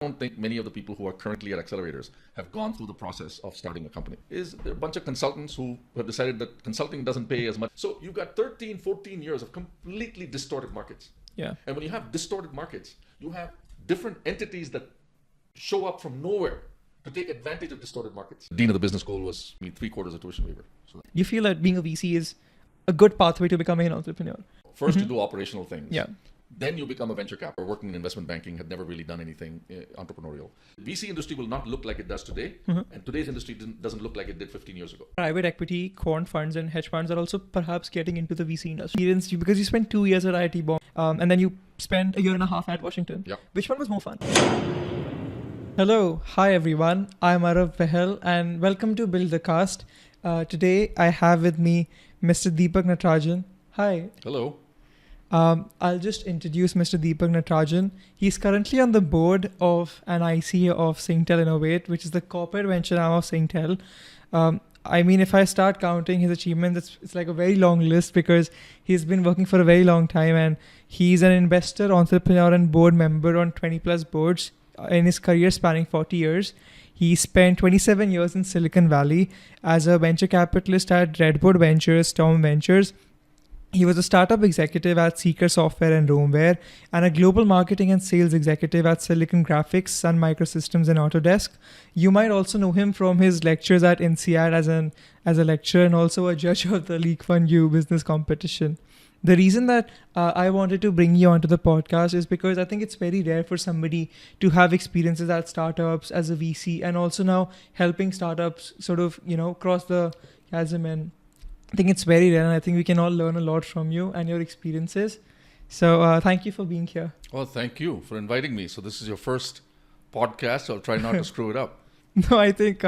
don't think many of the people who are currently at accelerators have gone through the process of starting a company. There are a bunch of consultants who have decided that consulting doesn't pay as much. So you've got 13, 14 years of completely distorted markets. Yeah. And when you have distorted markets, you have different entities that show up from nowhere to take advantage of distorted markets. The dean of the business school was 3/4 of tuition waiver. So You feel that being a VC is a good pathway to becoming an entrepreneur? first you do operational things. Yeah. Then you become a venture capital. Working in investment banking, had never really done anything entrepreneurial. The VC industry will not look like it does today. And today's industry doesn't look like it did 15 years ago. Private equity, quant funds, and hedge funds are also perhaps getting into the VC industry. Because you spent 2 years at IIT Bomb, and then you spent a year and a half at Washington. Yeah. Which one was more fun? Hello. Hi, everyone. I'm Arav Vehel, and welcome to Build the Cast. Today, I have with me Mr. Deepak Natarajan. Hi. Hello. I'll just introduce Mr. Deepak Natarajan. He's currently on the board of an IC of Singtel Innovate, which is the corporate venture arm of Singtel. If I start counting his achievements, it's like a very long list because he's been working for a very long time and he's an investor, entrepreneur, and board member on 20 plus boards in his career spanning 40 years. He spent 27 years in Silicon Valley as a venture capitalist at Redwood Ventures, Storm Ventures. He was a startup executive at Seeker Software and Romeware, and a global marketing and sales executive at Silicon Graphics, Sun Microsystems, and Autodesk. You might also know him from his lectures at INSEAD as a lecturer and also a judge of the Lee Kuan Yew business competition. The reason that I wanted to bring you onto the podcast is because I think it's very rare for somebody to have experiences at startups as a VC and also now helping startups sort of, cross the chasm. And I think it's very rare, and I think we can all learn a lot from you and your experiences. So thank you for being here. Well, thank you for inviting me. So this is your first podcast. I'll try not to screw it up. No, I think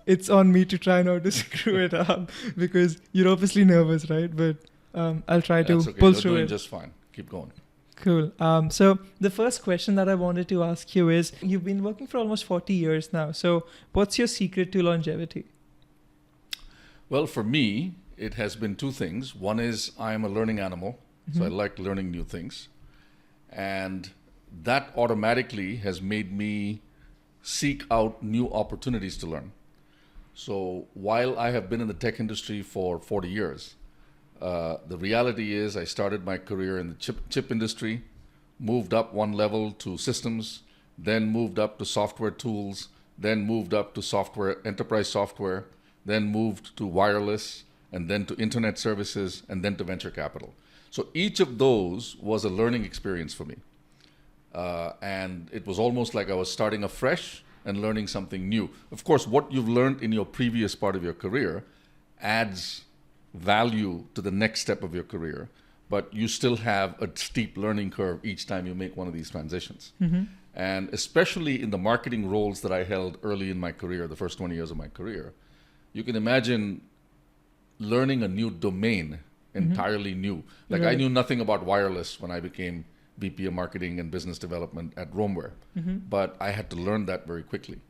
it's on me to try not to screw it up because you're obviously nervous, right? But I'll try to okay. pull You're through doing it. just fine. Keep going. Cool. So the first question that I wanted to ask you is, you've been working for almost 40 years now. So what's your secret to longevity? Well, for me, it has been two things. One is I am a learning animal, so I like learning new things. And that automatically has made me seek out new opportunities to learn. So while I have been in the tech industry for 40 years, the reality is I started my career in the chip industry, moved up one level to systems, then moved up to software tools, then moved up to enterprise software, then moved to wireless, and then to internet services, and then to venture capital. So each of those was a learning experience for me. And it was almost like I was starting afresh and learning something new. Of course, what you've learned in your previous part of your career adds value to the next step of your career, but you still have a steep learning curve each time you make one of these transitions. And especially in the marketing roles that I held early in my career, the first 20 years of my career, you can imagine learning a new domain, entirely new. Like Right. I knew nothing about wireless when I became VP of marketing and business development at Romeware, but I had to learn that very quickly.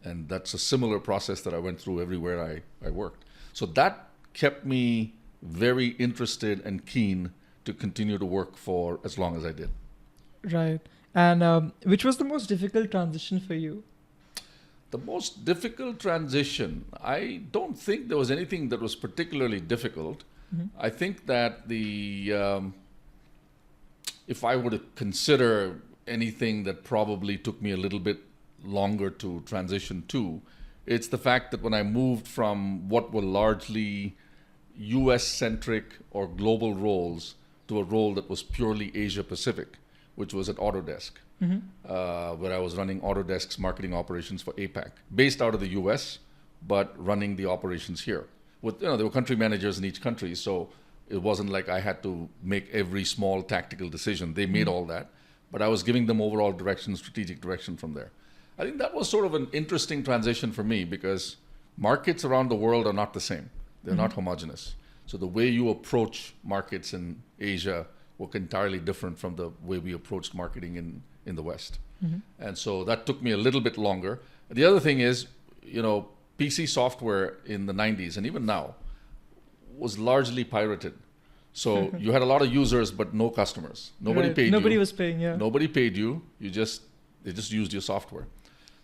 And that's a similar process that I went through everywhere I worked. So that kept me very interested and keen to continue to work for as long as I did. Right. And which was the most difficult transition for you? The most difficult transition, I don't think there was anything that was particularly difficult. I think that if I were to consider anything that probably took me a little bit longer to transition to, it's the fact that when I moved from what were largely US-centric or global roles to a role that was purely Asia-Pacific, which was at Autodesk, where I was running Autodesk's marketing operations for APAC, based out of the US, but running the operations here. There were country managers in each country, so it wasn't like I had to make every small tactical decision. They made all that, but I was giving them overall direction, strategic direction from there. I think that was sort of an interesting transition for me because markets around the world are not the same. They're not homogenous. So the way you approach markets in Asia were entirely different from the way we approached marketing in the West. And so that took me a little bit longer. The other thing is, PC software in the 90s and even now was largely pirated. So you had a lot of users, but no customers. Nobody paid you. Nobody was paying, yeah. Nobody paid you. You just They just used your software.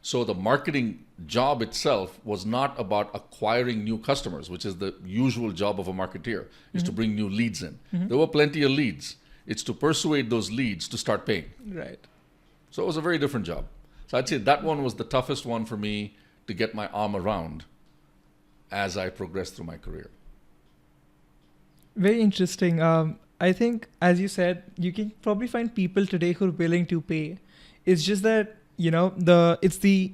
So the marketing job itself was not about acquiring new customers, which is the usual job of a marketeer, is to bring new leads in. There were plenty of leads. It's to persuade those leads to start paying. Right. So it was a very different job. So I'd say that one was the toughest one for me to get my arm around as I progressed through my career. Very interesting. I think, as you said, you can probably find people today who are willing to pay. It's just that, it's the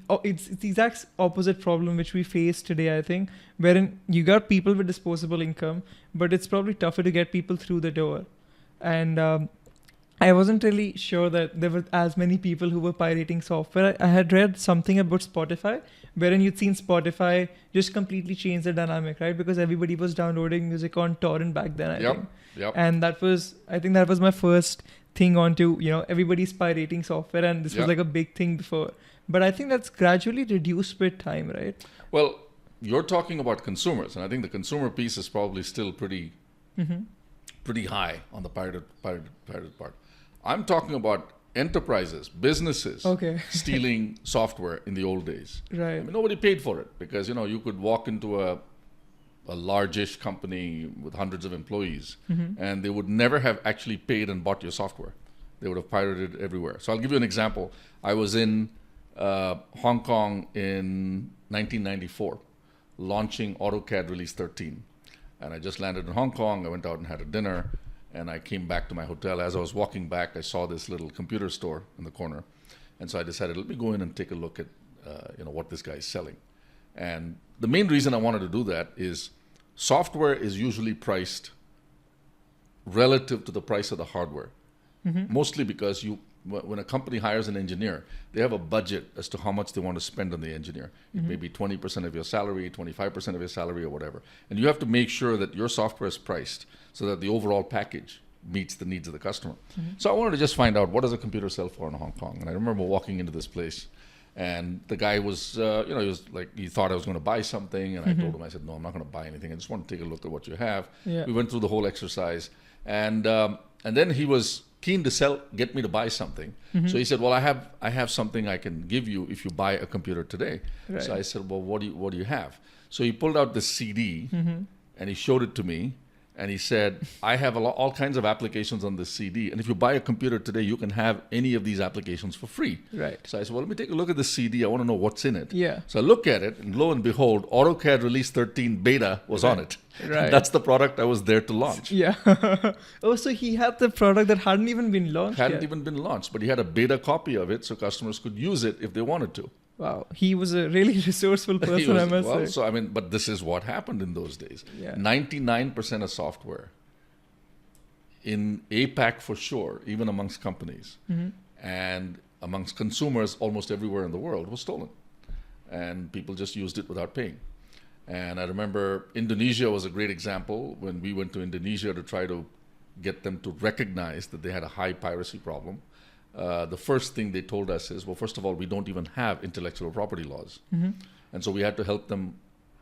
exact opposite problem which we face today, I think, wherein you got people with disposable income, but it's probably tougher to get people through the door. And I wasn't really sure that there were as many people who were pirating software. I had read something about Spotify, wherein you'd seen Spotify just completely change the dynamic, right? Because everybody was downloading music on torrent back then, I think. Yep. And that was my first thing onto, everybody's pirating software, and this was like a big thing before. But I think that's gradually reduced with time, right? Well, you're talking about consumers, and I think the consumer piece is probably still pretty high on the pirated part. I'm talking about enterprises, businesses stealing software in the old days. Right. I mean, nobody paid for it because, you could walk into a largish company with hundreds of employees and they would never have actually paid and bought your software. They would have pirated it everywhere. So I'll give you an example. I was in Hong Kong in 1994, launching AutoCAD Release 13. And I just landed in Hong Kong. I went out and had a dinner. And I came back to my hotel. As I was walking back, I saw this little computer store in the corner. And so I decided, let me go in and take a look at what this guy is selling. And the main reason I wanted to do that is software is usually priced relative to the price of the hardware. Mostly because when a company hires an engineer, they have a budget as to how much they want to spend on the engineer. It may be 20% of your salary, 25% of your salary, or whatever. And you have to make sure that your software is priced so that the overall package meets the needs of the customer. So I wanted to just find out, what does a computer sell for in Hong Kong? And I remember walking into this place, and the guy was, he was like, he thought I was going to buy something. And I told him, I said, no, I'm not going to buy anything. I just want to take a look at what you have. Yeah. We went through the whole exercise. And then he was keen to get me to buy something. So he said, well, I have something I can give you if you buy a computer today. Right. So I said, well, what do you have? So he pulled out the CD and he showed it to me. And he said, I have all kinds of applications on this CD. And if you buy a computer today, you can have any of these applications for free. Right. So I said, well, let me take a look at the CD. I want to know what's in it. Yeah. So I look at it, and lo and behold, AutoCAD Release 13 Beta was on it. Right. That's the product I was there to launch. Yeah. Oh, so he had the product that hadn't even been launched Hadn't yet. even been launched, but he had a beta copy of it so customers could use it if they wanted to. Wow. He was a really resourceful person, I must say. So, but this is what happened in those days. Yeah. 99% of software in APAC for sure, even amongst companies and amongst consumers almost everywhere in the world, was stolen. And people just used it without paying. And I remember Indonesia was a great example when we went to Indonesia to try to get them to recognize that they had a high piracy problem. The first thing they told us is, well, first of all, we don't even have intellectual property laws. And so we had to help them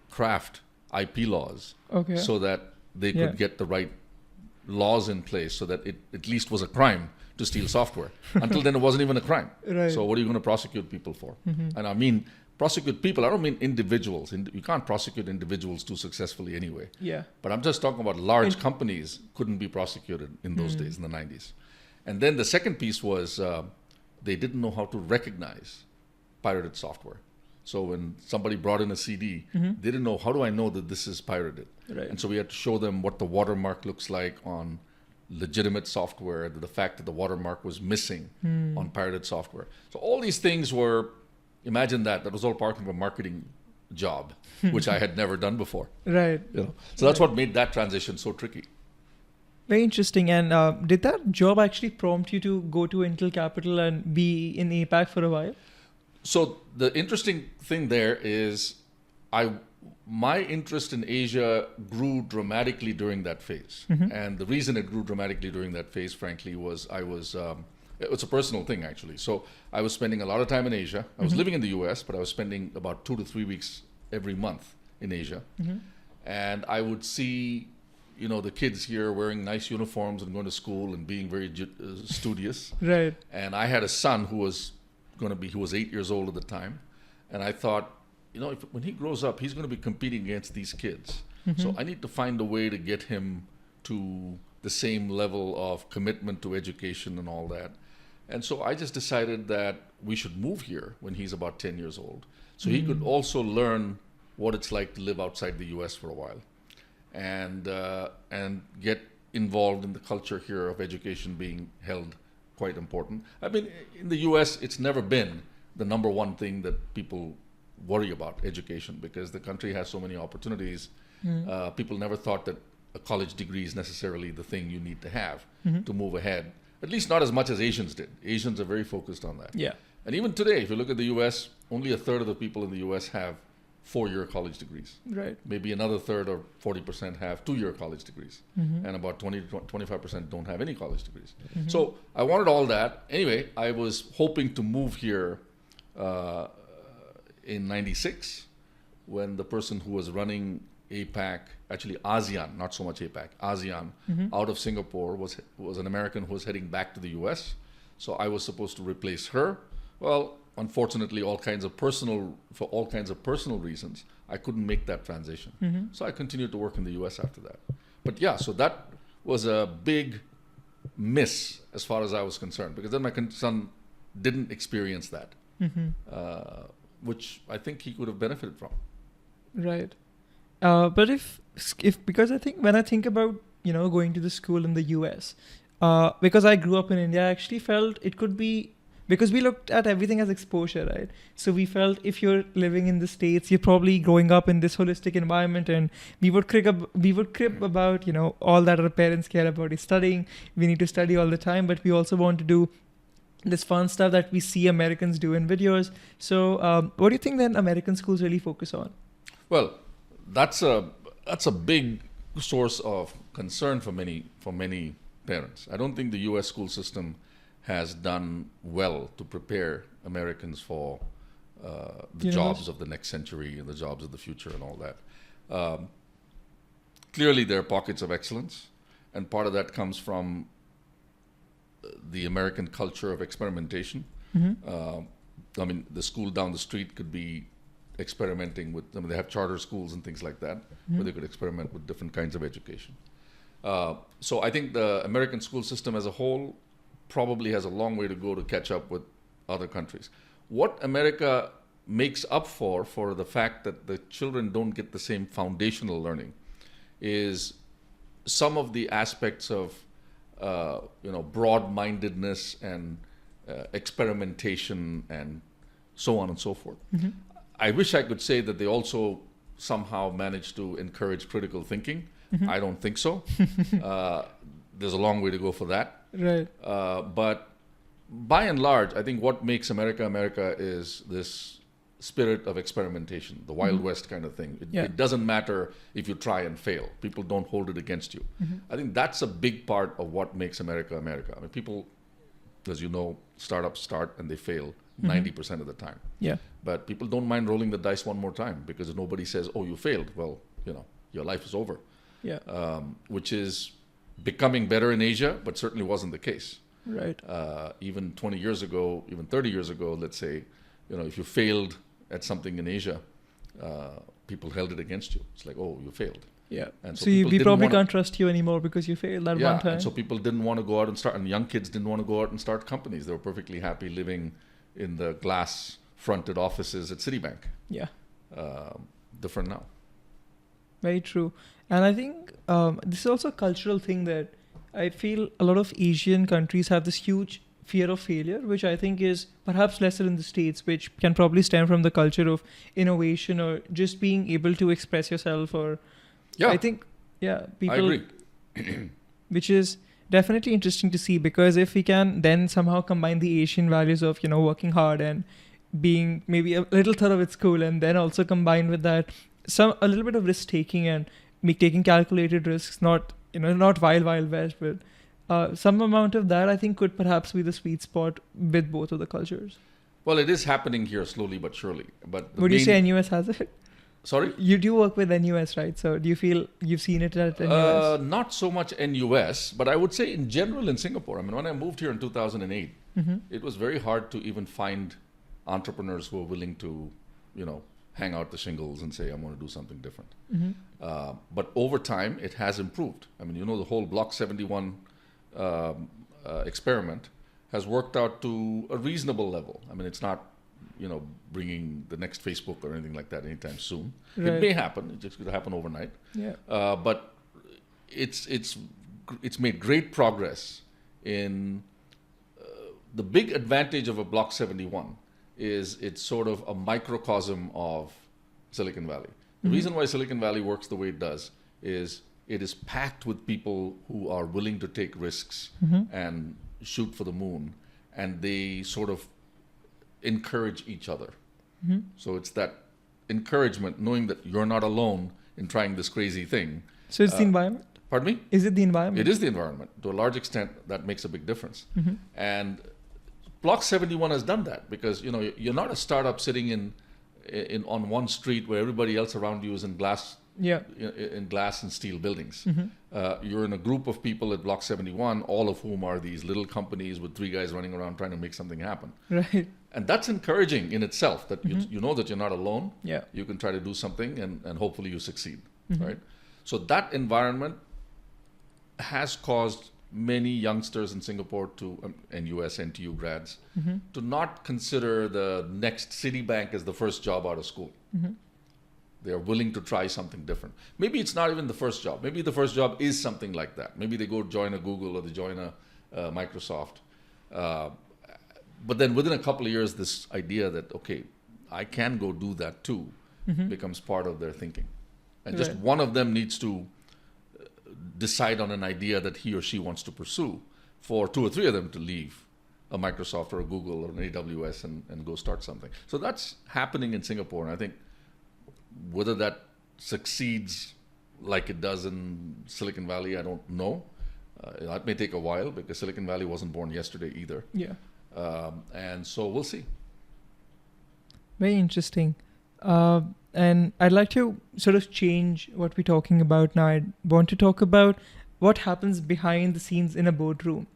craft IP laws so that they could get the right laws in place so that it at least was a crime to steal software. Until then, it wasn't even a crime. Right. So what are you going to prosecute people for? And I mean, prosecute people, I don't mean individuals. You can't prosecute individuals too successfully anyway. Yeah. But I'm just talking about large companies couldn't be prosecuted in those days, in the 90s. And then the second piece was they didn't know how to recognize pirated software. So when somebody brought in a CD, they didn't know, how do I know that this is pirated? Right. And so we had to show them what the watermark looks like on legitimate software, the fact that the watermark was missing on pirated software. So all these things were, imagine that was all part of a marketing job, which I had never done before. Right. So that's what made that transition so tricky. Very interesting. And did that job actually prompt you to go to Intel Capital and be in APAC for a while? So the interesting thing there is my interest in Asia grew dramatically during that phase. And the reason it grew dramatically during that phase, frankly, was it's a personal thing, actually. So I was spending a lot of time in Asia. I was living in the US, but I was spending about 2 to 3 weeks every month in Asia. And I would see, the kids here wearing nice uniforms and going to school and being very studious. Right. And I had a son who was going to be, he was 8 years old at the time. And I thought, when he grows up, he's going to be competing against these kids. So I need to find a way to get him to the same level of commitment to education and all that. And so I just decided that we should move here when he's about 10 years old. So he could also learn what it's like to live outside the US for a while and get involved in the culture here of education being held quite important. I mean, in the US, it's never been the number one thing that people worry about, education, because the country has so many opportunities. People never thought that a college degree is necessarily the thing you need to have to move ahead. At least not as much as Asians did. Asians are very focused on that. Yeah. And even today, if you look at the US, only a third of the people in the US have 4-year college degrees. Right. Maybe another third or 40% have 2-year college degrees. And about 20 to 25% don't have any college degrees. So I wanted all that. Anyway, I was hoping to move here in 96 when the person who was running APAC, actually ASEAN, not so much APAC, ASEAN, out of Singapore was an American who was heading back to the US. So I was supposed to replace her. Well, unfortunately, for all kinds of personal reasons, I couldn't make that transition. So I continued to work in the US after that. But yeah, so that was a big miss as far as I was concerned, because then my son didn't experience that, which I think he could have benefited from. Right. But if because I think when I think about going to the school in the US, because I grew up in India, I actually felt it could be, because we looked at everything as exposure, right? So we felt if you're living in the States, you're probably growing up in this holistic environment, and we would crib about all that our parents care about is studying. We need to study all the time, but we also want to do this fun stuff that we see Americans do in videos. So what do you think then American schools really focus on? Well, that's a big source of concern for many parents. I don't think the U.S. school system has done well to prepare Americans for the jobs of the next century and the jobs of the future and all that. Clearly, there are pockets of excellence, and part of that comes from the American culture of experimentation. I mean, the school down the street could be experimenting with, they have charter schools and things like that, where they could experiment with different kinds of education. So I think the American school system as a whole probably has a long way to go to catch up with other countries. What America makes up for the fact that the children don't get the same foundational learning is some of the aspects of broad-mindedness and experimentation and so on and so forth. I wish I could say that they also somehow manage to encourage critical thinking. I don't think so. There's a long way to go for that. Right. But by and large, I think what makes America America is this spirit of experimentation, the Wild West kind of thing. It doesn't matter if you try and fail. People don't hold it against you. I think that's a big part of what makes America America. I mean, people, as you know, startups start and they fail 90% of the time. Yeah. But people don't mind rolling the dice one more time, because if nobody says, "Oh, you failed," well, your life is over. Yeah. Which is becoming better in Asia, but certainly wasn't the case. Right. Even 20 years ago, even 30 years ago, let's say, if you failed at something in Asia, people held it against you. It's like, "Oh, you failed." Yeah. And so we probably can't trust you anymore because you failed that one time. And so people didn't want to go out and start, and young kids didn't want to go out and start companies. They were perfectly happy living in the glass-fronted offices at Citibank. Yeah. Different now. Very true. And I think this is also a cultural thing that I feel a lot of Asian countries have this huge fear of failure, which I think is perhaps lesser in the States, which can probably stem from the culture of innovation or just being able to express yourself. Or I think, people, I agree. Which is definitely interesting to see, because if we can then somehow combine the Asian values of, working hard and being maybe a little thorough at school, and then also combine with that a little bit of risk taking and taking calculated risks, not wild west, but some amount of that I think could perhaps be the sweet spot with both of the cultures. Well, it is happening here slowly but surely. But would you say NUS has it? Sorry? You do work with NUS, right? So do you feel you've seen it at NUS? Not so much NUS, but I would say in general in Singapore. I mean, when I moved here in 2008, it was very hard to even find entrepreneurs who are willing to, hang out the shingles and say, I'm going to do something different. But over time, it has improved. I mean, the whole Block 71 experiment has worked out to a reasonable level. I mean, it's not, bringing the next Facebook or anything like that anytime soon. Right. It may happen. It's just going to happen overnight. Yeah. But it's made great progress in the big advantage of a Block 71 is it's sort of a microcosm of Silicon Valley. The reason why Silicon Valley works the way it does is it is packed with people who are willing to take risks and shoot for the moon, and they sort of encourage each other. So it's that encouragement, knowing that you're not alone in trying this crazy thing. So it's the environment? Pardon me? Is it the environment? It is the environment. To a large extent, that makes a big difference. And Block 71 has done that because, you're not a startup sitting in on one street where everybody else around you is in glass and steel buildings. You're in a group of people at Block 71, all of whom are these little companies with 3 guys running around trying to make something happen. Right. And that's encouraging in itself, that you know that you're not alone. Yeah. You can try to do something and hopefully you succeed, right? So that environment has caused many youngsters in Singapore and US NTU grads to not consider the next Citibank as the first job out of school. They are willing to try something different. Maybe it's not even the first job. Maybe the first job is something like that. Maybe they go join a Google or they join a Microsoft. But then within a couple of years, this idea that, okay, I can go do that too, becomes part of their thinking. And just one of them needs to decide on an idea that he or she wants to pursue for 2 or 3 of them to leave a Microsoft or a Google or an AWS and go start something. So that's happening in Singapore. And I think whether that succeeds like it does in Silicon Valley, I don't know. That may take a while because Silicon Valley wasn't born yesterday either. Yeah. And so we'll see. Very interesting. And I'd like to sort of change what we're talking about now. I want to talk about what happens behind the scenes in a boardroom.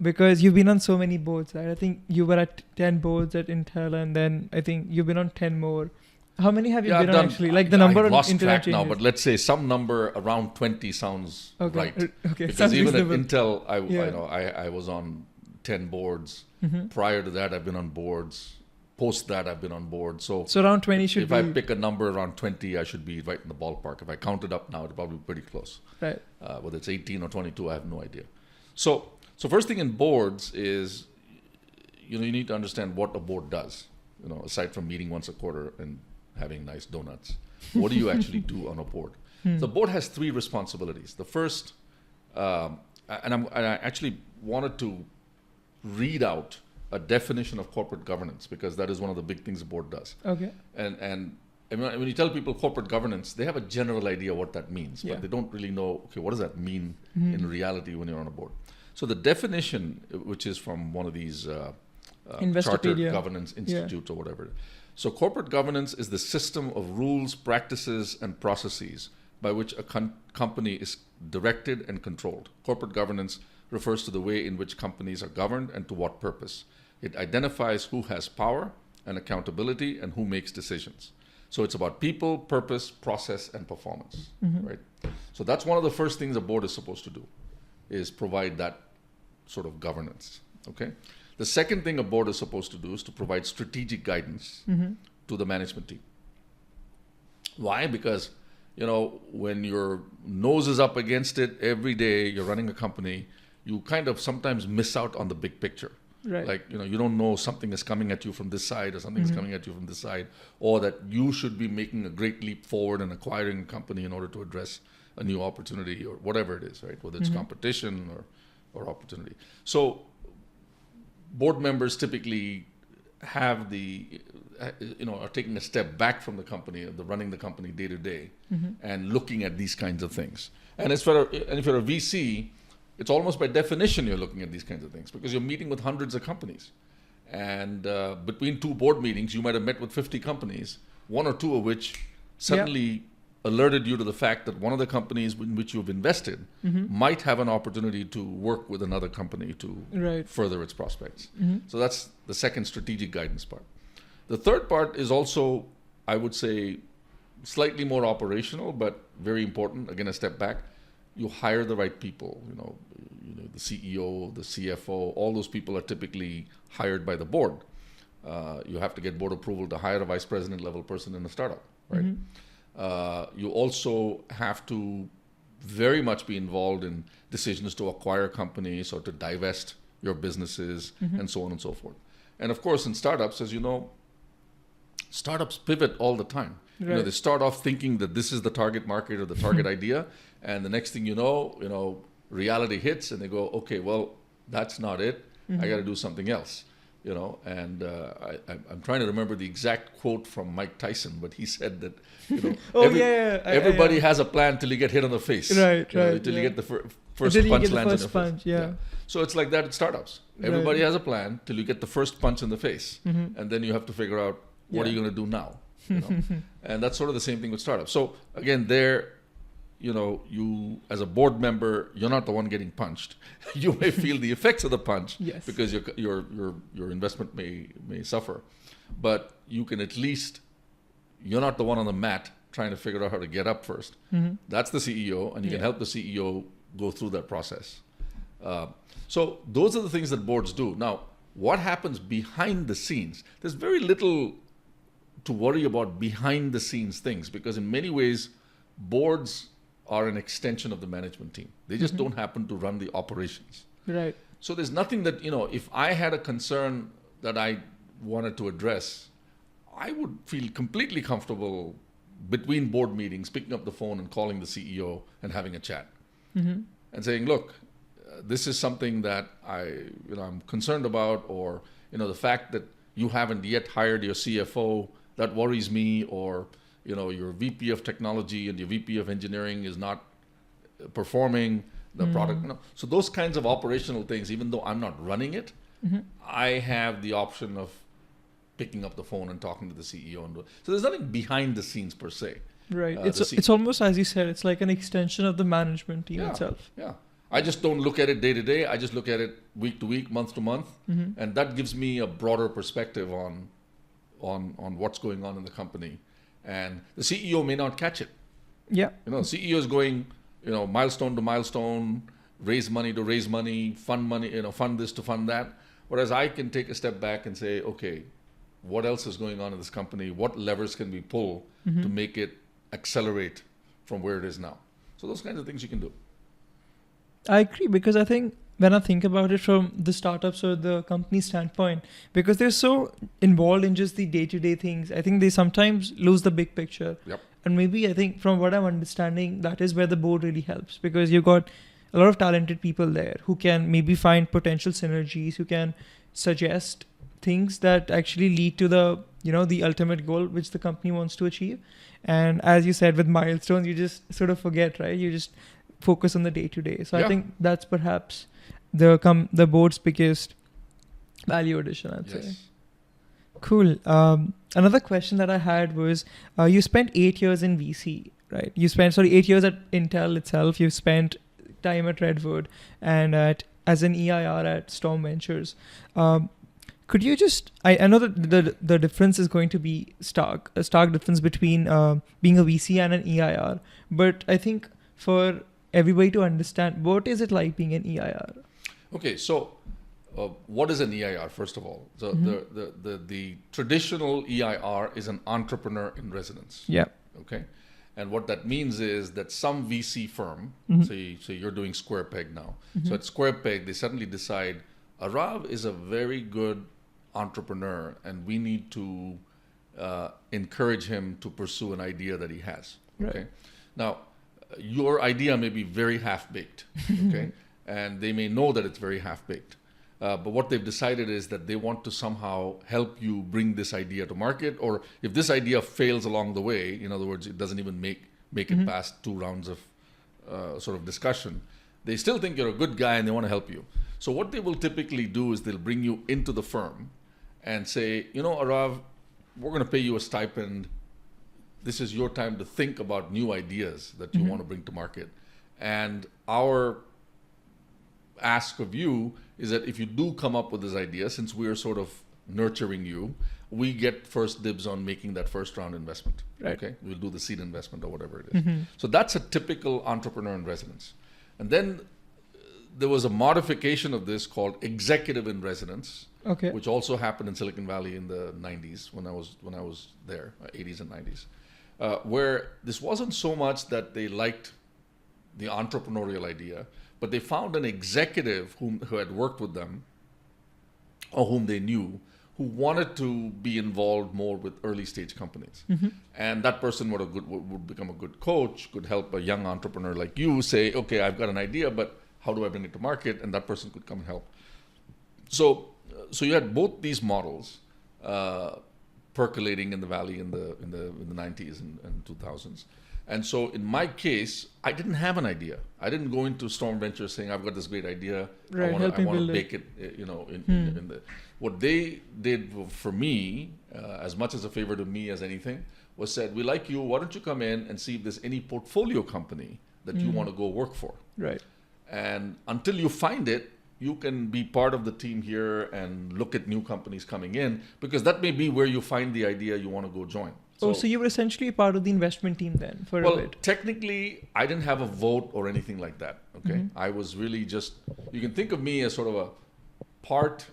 Because you've been on so many boards, right? I think you were at 10 boards at Intel, and then I think you've been on 10 more. How many have you been on actually? Like the number I've on lost internet track now, changes. but let's say some number around 20 sounds right. Okay. Because Sounds even reasonable. at Intel, I was on 10 boards. Prior to that, I've been on boards. Post that, I've been on board. So around 20 should if be... I pick a number around 20, I should be right in the ballpark. If I count it up now, it'll probably be pretty close. Right. Whether it's 18 or 22, I have no idea. So first thing in boards is, you need to understand what a board does. Aside from meeting once a quarter and having nice donuts, what do you actually do on a board? The board has 3 responsibilities. The first, and I actually wanted to read out a definition of corporate governance because that is one of the big things the board does. Okay. And when you tell people corporate governance, they have a general idea what that means, but they don't really know, okay, what does that mean in reality when you're on a board? So the definition, which is from one of these chartered governance institutes or whatever. So corporate governance is the system of rules, practices, and processes by which a company is directed and controlled. Corporate governance refers to the way in which companies are governed and to what purpose. It identifies who has power and accountability and who makes decisions. So it's about people, purpose, process, and performance, right? So that's one of the first things a board is supposed to do, is provide that sort of governance, okay? The second thing a board is supposed to do is to provide strategic guidance to the management team. Why? Because, when your nose is up against it every day, you're running a company, you kind of sometimes miss out on the big picture. Right. Like, you don't know something is coming at you from this side or something is coming at you from this side, or that you should be making a great leap forward and acquiring a company in order to address a new opportunity or whatever it is, right? Whether it's competition or opportunity. So board members typically have are taking a step back from the company, running the company day to day and looking at these kinds of things. And if you're a VC, it's almost by definition you're looking at these kinds of things because you're meeting with hundreds of companies. And between 2 board meetings, you might have met with 50 companies, 1 or 2 of which suddenly alerted you to the fact that one of the companies in which you've invested might have an opportunity to work with another company to further its prospects. So that's the second strategic guidance part. The third part is also, I would say, slightly more operational, but very important. Again, a step back. You hire the right people. The CEO, the CFO, all those people are typically hired by the board. You have to get board approval to hire a vice president level person in a startup, right? You also have to very much be involved in decisions to acquire companies or to divest your businesses and so on and so forth. And of course, in startups, as you know, startups pivot all the time. Right. They start off thinking that this is the target market or the target idea, and the next thing you know, reality hits, and they go, okay, well, that's not it. I got to do something else. And I'm trying to remember the exact quote from Mike Tyson, but he said that, everybody has a plan till you get hit on the face. Right. Till you get the first punch lands in your face. Yeah. So it's like that in startups. Everybody has a plan till you get the first punch in the face, and then you have to figure out what are you going to do now. And that's sort of the same thing with startups. So again, you as a board member, you're not the one getting punched. You may feel the effects of the punch because your investment may suffer, but you can at least, you're not the one on the mat trying to figure out how to get up first. That's the CEO, and you can help the CEO go through that process. So those are the things that boards do. Now, what happens behind the scenes? There's very little to worry about behind the scenes things, because in many ways, boards are an extension of the management team. They just don't happen to run the operations. Right. So there's nothing that, if I had a concern that I wanted to address, I would feel completely comfortable between board meetings, picking up the phone and calling the CEO and having a chat and saying, look, this is something that I'm concerned about, or, the fact that you haven't yet hired your CFO, that worries me, or, your VP of technology and your VP of engineering is not performing the product. So those kinds of operational things, even though I'm not running it, I have the option of picking up the phone and talking to the CEO. So there's nothing behind the scenes per se. Right. It's almost, as you said, it's like an extension of the management team itself. Yeah. I just don't look at it day to day. I just look at it week to week, month to month. And that gives me a broader perspective on what's going on in the company. And the CEO may not catch it. Yeah. The CEO is going, milestone to milestone, raise money to raise money, fund money, fund this to fund that. Whereas I can take a step back and say, okay, what else is going on in this company? What levers can we pull to make it accelerate from where it is now? So those kinds of things you can do. I agree, because I think when I think about it from the startups or the company standpoint, because they're so involved in just the day-to-day things, I think they sometimes lose the big picture. Yep. And maybe I think from what I'm understanding, that is where the board really helps, because you've got a lot of talented people there who can maybe find potential synergies, who can suggest things that actually lead to the ultimate goal which the company wants to achieve. And as you said, with milestones, you just sort of forget, right? You just focus on the day-to-day. So I think that's perhaps the board's biggest value addition, I'd say. Cool. Another question that I had was, you spent 8 years in VC, right? You spent 8 years at Intel itself. You spent time at Redwood and as an EIR at Storm Ventures. Could you just, I know that the difference is going to be a stark difference between being a VC and an EIR, but I think for everybody to understand, what is it like being an EIR? Okay, so what is an EIR, first of all? So the traditional EIR is an entrepreneur in residence. Yeah. Okay. And what that means is that some VC firm, say you're doing Square Peg now. So at Square Peg, they suddenly decide, Arav is a very good entrepreneur and we need to encourage him to pursue an idea that he has. Okay. Right. Now, your idea may be very half-baked, okay? And they may know that it's very half-baked. But what they've decided is that they want to somehow help you bring this idea to market, or if this idea fails along the way, in other words, it doesn't even make it past 2 rounds of sort of discussion, they still think you're a good guy and they want to help you. So what they will typically do is they'll bring you into the firm and say, Arav, we're going to pay you a stipend. this is your time to think about new ideas that you want to bring to market. And our ask of you is that if you do come up with this idea, since we are sort of nurturing you, we get first dibs on making that first round investment. Right. Okay, we'll do the seed investment or whatever it is. So that's a typical entrepreneur in residence. And then there was a modification of this called executive in residence, Okay. which also happened in Silicon Valley in the 90s when I was there, 80s and 90s, where this wasn't so much that they liked the entrepreneurial idea, but they found an executive who had worked with them or whom they knew who wanted to be involved more with early stage companies. And that person would become a good coach, could help a young entrepreneur like you say, okay, I've got an idea, but how do I bring it to market? And that person could come and help. So you had both these models percolating in the valley in the 90s and 2000s. And so in my case, I didn't have an idea. I didn't go into Storm Ventures saying, I've got this great idea. Right, I want to build bake it, in the... What they did for me, as much as a favor to me as anything, was said, we like you, why don't you come in and see if there's any portfolio company that you want to go work for. Right. And until you find it, you can be part of the team here and look at new companies coming in, because that may be where you find the idea you want to go join. So you were essentially part of the investment team then for a well, bit. technically, I didn't have a vote or anything like that. Okay, I was really just, you can think of me as sort of a part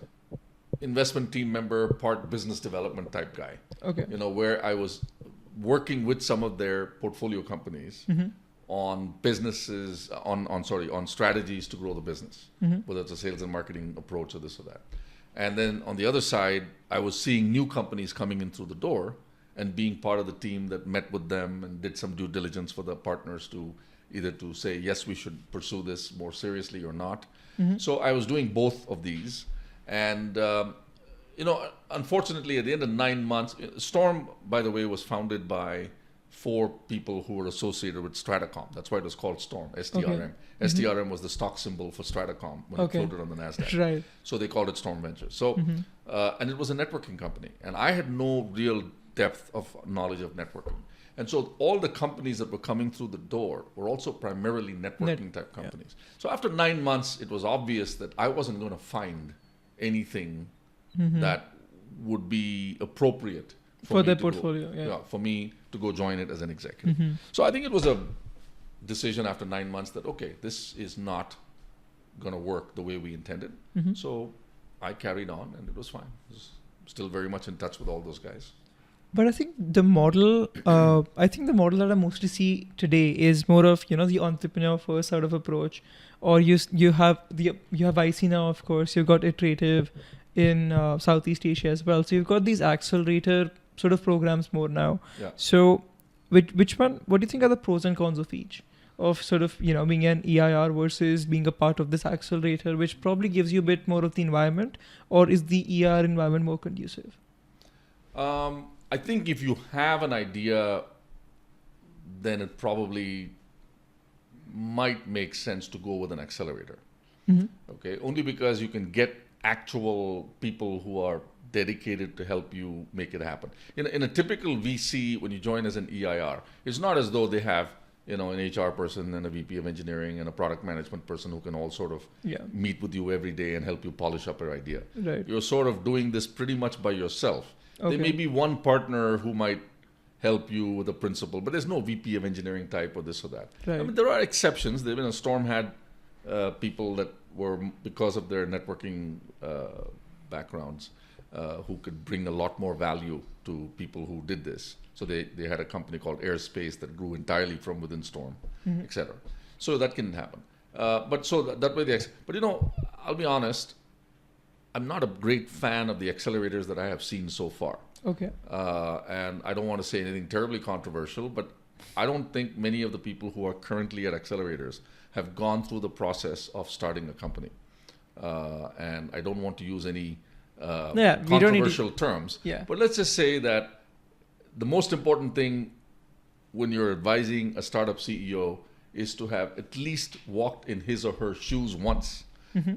investment team member, part business development type guy. Okay. Where I was working with some of their portfolio companies on businesses, on strategies to grow the business, whether it's a sales and marketing approach or this or that. And then on the other side, I was seeing new companies coming in through the door and being part of the team that met with them and did some due diligence for the partners to either to say, yes, we should pursue this more seriously or not. So I was doing both of these. And, unfortunately, at the end of 9 months, Storm, by the way, was founded by 4 people who were associated with Stratacom. That's why it was called Storm, STRM. Okay. STRM was the stock symbol for Stratacom when it floated on the NASDAQ. Right. So they called it Storm Ventures. So, and it was a networking company. And I had no real depth of knowledge of networking. And so all the companies that were coming through the door were also primarily networking type companies. So after 9 months, it was obvious that I wasn't going to find anything that would be appropriate for the portfolio. For me to go join it as an executive. So I think it was a decision after 9 months that, okay, this is not going to work the way we intended. So I carried on and it was fine. I was still very much in touch with all those guys. But I think the model, that I mostly see today is more of, the entrepreneur first sort of approach. Or you have IC now, of course. You've got Iterative in Southeast Asia as well. So you've got these accelerator sort of programs more now. Yeah. So which one? What do you think are the pros and cons of each? Of sort of being an EIR versus being a part of this accelerator, which probably gives you a bit more of the environment, or is the EIR environment more conducive? I think if you have an idea, then it probably might make sense to go with an accelerator. Okay, only because you can get actual people who are dedicated to help you make it happen. In a typical VC, when you join as an EIR, it's not as though they have an HR person and a VP of engineering and a product management person who can all sort of meet with you every day and help you polish up your idea. Right. You're sort of doing this pretty much by yourself. Okay. There may be one partner who might help you with the principle, but there's no VP of engineering type or this or that. Right. I mean, there are exceptions. Storm had people that were, because of their networking backgrounds, who could bring a lot more value to people who did this. So they had a company called Airspace that grew entirely from within Storm, etc. So that can happen. But that way, I'll be honest, I'm not a great fan of the accelerators that I have seen so far. Okay. And I don't want to say anything terribly controversial, but I don't think many of the people who are currently at accelerators have gone through the process of starting a company. And I don't want to use any controversial terms. Yeah. But let's just say that the most important thing when you're advising a startup CEO is to have at least walked in his or her shoes once.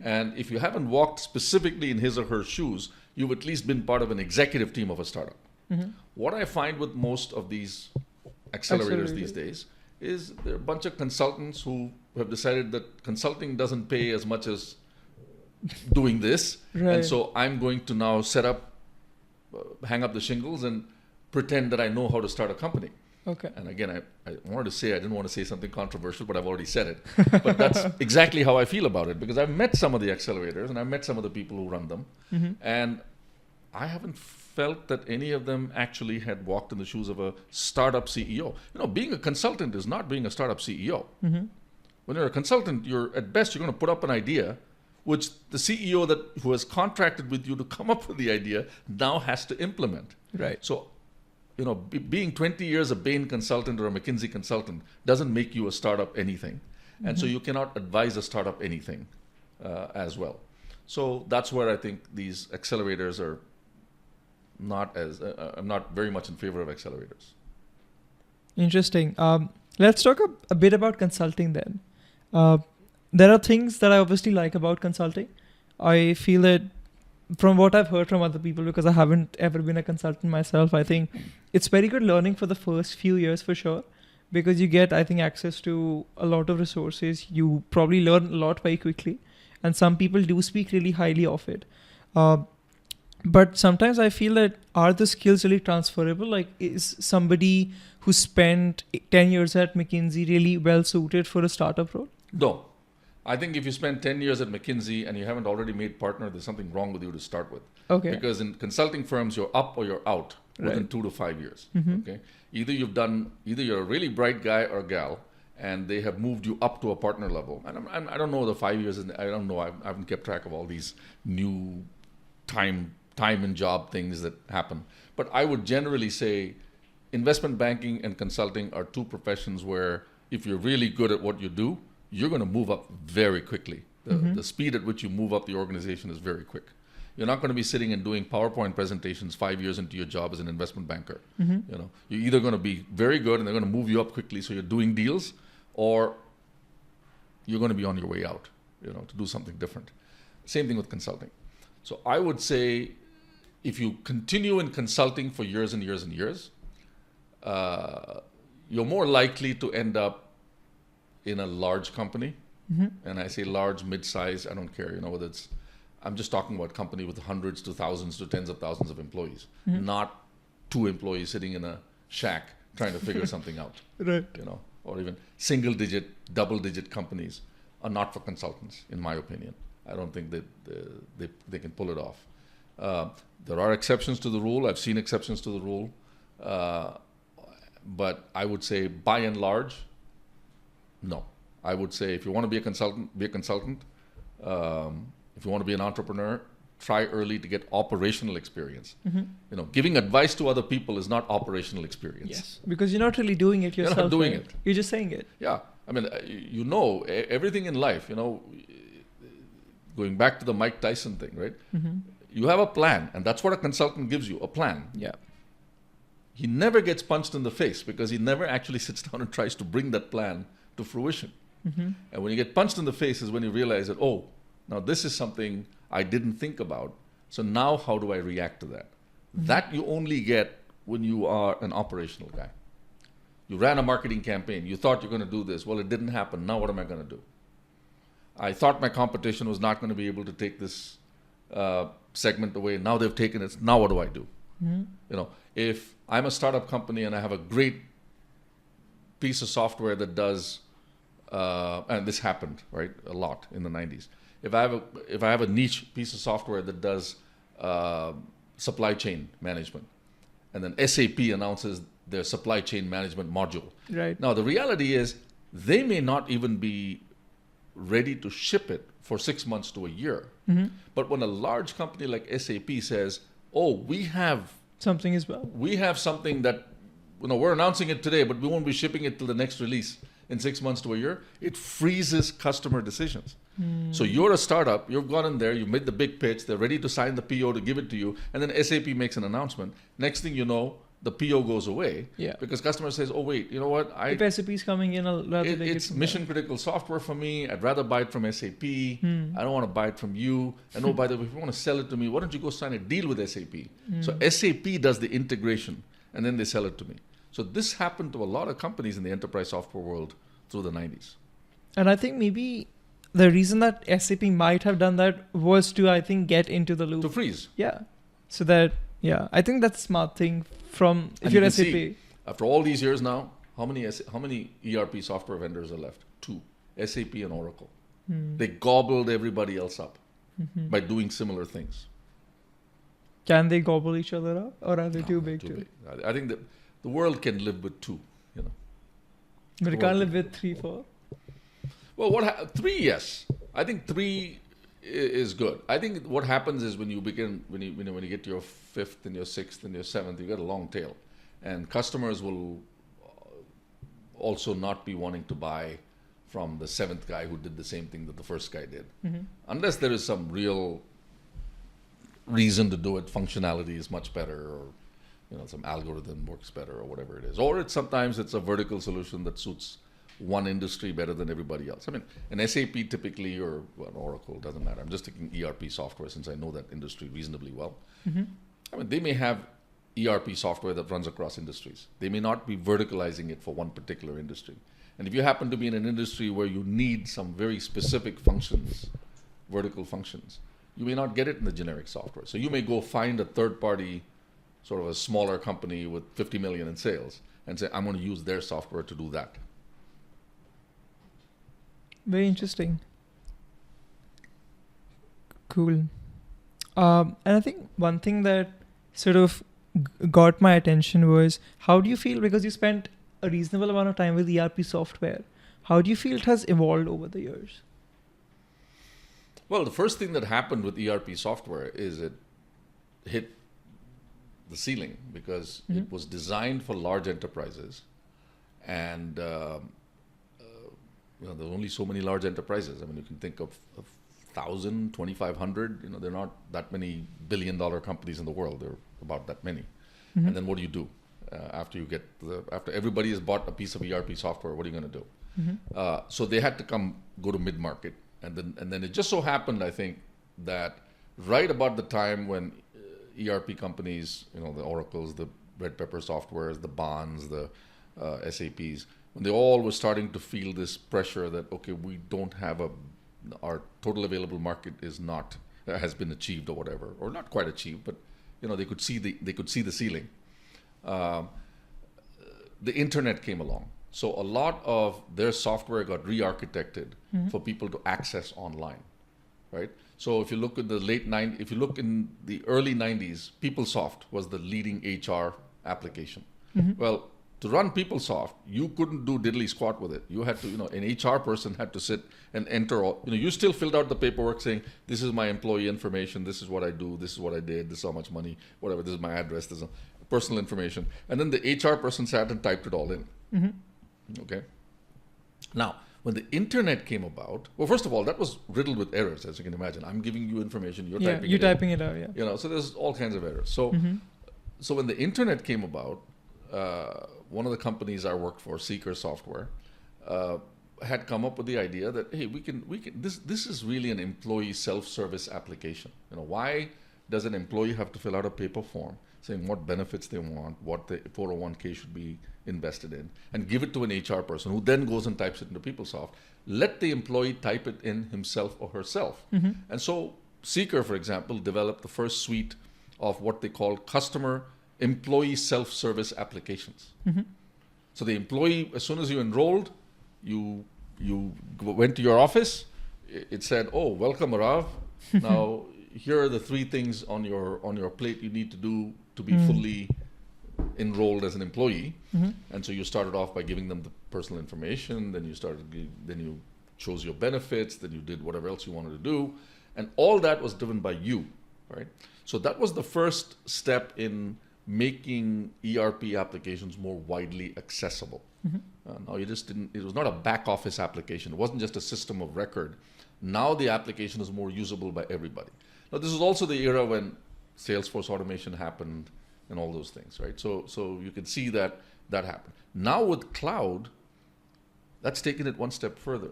And if you haven't walked specifically in his or her shoes, you've at least been part of an executive team of a startup. What I find with most of these accelerators these days is there are a bunch of consultants who have decided that consulting doesn't pay as much as doing this. Right. And so I'm going to now hang up the shingles and pretend that I know how to start a company. Okay. And again, I didn't want to say something controversial, but I've already said it. But that's exactly how I feel about it, because I've met some of the accelerators and I've met some of the people who run them. And I haven't felt that any of them actually had walked in the shoes of a startup CEO. Being a consultant is not being a startup CEO. When you're a consultant, at best, you're going to put up an idea, which the CEO who has contracted with you to come up with the idea now has to implement. Right. So, being 20 years a Bain consultant or a McKinsey consultant doesn't make you a startup anything. And so you cannot advise a startup anything as well. So that's where I think these accelerators are I'm not very much in favor of accelerators. Interesting. Let's talk a bit about consulting then. There are things that I obviously like about consulting. I feel that from what I've heard from other people, because I haven't ever been a consultant myself, I think it's very good learning for the first few years for sure, because you get, I think, access to a lot of resources. You probably learn a lot very quickly, and some people do speak really highly of it. But sometimes I feel that are the skills really transferable? Like, is somebody who spent 10 years at McKinsey really well suited for a startup role? No. I think if you spend 10 years at McKinsey and you haven't already made partner, there's something wrong with you to start with. Okay. Because in consulting firms, you're up or you're out within 2 to 5 years. Okay. Either you're a really bright guy or gal, and they have moved you up to a partner level. And I don't know the 5 years. I don't know. I haven't kept track of all these new time and job things that happen. But I would generally say investment banking and consulting are two professions where if you're really good at what you do, you're going to move up very quickly. The speed at which you move up the organization is very quick. You're not going to be sitting and doing PowerPoint presentations 5 years into your job as an investment banker. You're either going to be very good and they're going to move you up quickly so you're doing deals, or you're going to be on your way out, to do something different. Same thing with consulting. So I would say if you continue in consulting for years and years and years, you're more likely to end up in a large company. And I say large, mid-size, I don't care, whether I'm just talking about company with hundreds to thousands to tens of thousands of employees, not 2 employees sitting in a shack trying to figure something out. Right. Or even single-digit, double-digit companies are not for consultants, in my opinion. I don't think that they can pull it off. There are exceptions to the rule. I've seen exceptions to the rule. But I would say, by and large, no. I would say if you want to be a consultant, be a consultant. If you want to be an entrepreneur, try early to get operational experience. Giving advice to other people is not operational experience. Yes, because you're not really doing it yourself. You're not doing right? it. You're just saying it. Yeah. I mean, everything in life, going back to the Mike Tyson thing, right? You have a plan, and that's what a consultant gives you, a plan. Yeah. He never gets punched in the face because he never actually sits down and tries to bring that plan to fruition. And when you get punched in the face is when you realize that, oh, now this is something I didn't think about. So now how do I react to that? That you only get when you are an operational guy. You ran a marketing campaign. You thought you're going to do this. Well, it didn't happen. Now what am I going to do? I thought my competition was not going to be able to take this segment away. Now they've taken it. Now what do I do? If I'm a startup company and I have a great piece of software that does, and this happened, right, a lot in the 90s. If I have a niche piece of software that does supply chain management, and then SAP announces their supply chain management module. Right. Now the reality is they may not even be ready to ship it for 6 months to a year. But when a large company like SAP says, "Oh, we have something as well. We have something that we're announcing it today, but we won't be shipping it till the next release in 6 months to a year," it freezes customer decisions. So you're a startup, you've gone in there, you've made the big pitch, they're ready to sign the PO to give it to you, and then SAP makes an announcement. Next thing you know, the PO goes away because customer says, "Oh wait, you know what? If SAP is coming in, I'll rather take it's mission critical software for me. I'd rather buy it from SAP. I don't want to buy it from you. And oh, by the way, if you want to sell it to me, why don't you go sign a deal with SAP?" So SAP does the integration, and then they sell it to me. So this happened to a lot of companies in the enterprise software world through the 90s. And I think maybe the reason that SAP might have done that was to, I think, get into the loop. To freeze. Yeah. So that, yeah, I think that's a smart thing from, if And you're you can SAP. see, after all these years now, how many ERP software vendors are left? 2, SAP and Oracle. They gobbled everybody else up by doing similar things. Can they gobble each other up, or are they too big? I think that the world can live with 2, you know. But it can't live with 3, 4. Well, 3, yes. I think 3 is good. I think what happens is when you get to your 5th and your 6th and your 7th, you get a long tail, and customers will also not be wanting to buy from the 7th guy who did the same thing that the first guy did, unless there is some real reason to do it. Functionality is much better, or some algorithm works better, or whatever it is, or sometimes it's a vertical solution that suits one industry better than everybody else. I mean, an SAP typically, or an Oracle, doesn't matter. I'm just taking ERP software since I know that industry reasonably well. I mean, they may have ERP software that runs across industries. They may not be verticalizing it for one particular industry. And if you happen to be in an industry where you need some very specific functions, vertical functions, you may not get it in the generic software. So you may go find a third-party, sort of a smaller company with 50 million in sales, and say, I'm going to use their software to do that. Very interesting. Cool. And I think one thing that sort of got my attention was, how do you feel, because you spent a reasonable amount of time with ERP software, how do you feel it has evolved over the years? Well, the first thing that happened with ERP software is it hit the ceiling, because it was designed for large enterprises, and there are only so many large enterprises. I mean, you can think of 1,000, 2,500. There are not that many billion-dollar companies in the world. There are about that many. And then what do you do after everybody has bought a piece of ERP software? What are you going to do? So they had to go to mid-market, and then it just so happened, I think, that right about the time when ERP companies, the Oracles, the Red Pepper softwares, the Bonds, the SAPs, when they all were starting to feel this pressure that, okay, we don't have our total available market has been achieved, or whatever, or not quite achieved, but they could see the ceiling. The internet came along, so a lot of their software got re-architected for people to access online, right? So if you look in the early 90s, PeopleSoft was the leading HR application. Well, to run PeopleSoft, you couldn't do diddly squat with it. You had to, an HR person had to sit and enter all, you still filled out the paperwork saying, this is my employee information, this is what I do, this is what I did, this is how much money, whatever, this is my address, this is personal information. And then the HR person sat and typed it all in. Okay. Now, when the internet came about, well, first of all, that was riddled with errors, as you can imagine. I'm giving you information, you're typing it out. Yeah. So there's all kinds of errors. So when the internet came about, one of the companies I worked for, Seeker Software, had come up with the idea that, hey, this is really an employee self-service application. Why does an employee have to fill out a paper form saying what benefits they want, what the 401k should be invested in, and give it to an HR person who then goes and types it into PeopleSoft? Let the employee type it in himself or herself. And so Seeker, for example, developed the first suite of what they call employee self-service applications. So the employee, as soon as you enrolled, you went to your office, it said, oh, welcome, Arav. Now, here are the 3 things on your plate you need to do to be fully enrolled as an employee. And so you started off by giving them the personal information, then you chose your benefits, then you did whatever else you wanted to do. And all that was driven by you, right? So that was the first step in making ERP applications more widely accessible. Now it was not a back office application. It wasn't just a system of record. Now the application is more usable by everybody. Now this is also the era when Salesforce automation happened and all those things, right? So you can see that happened. Now with cloud, that's taken it one step further.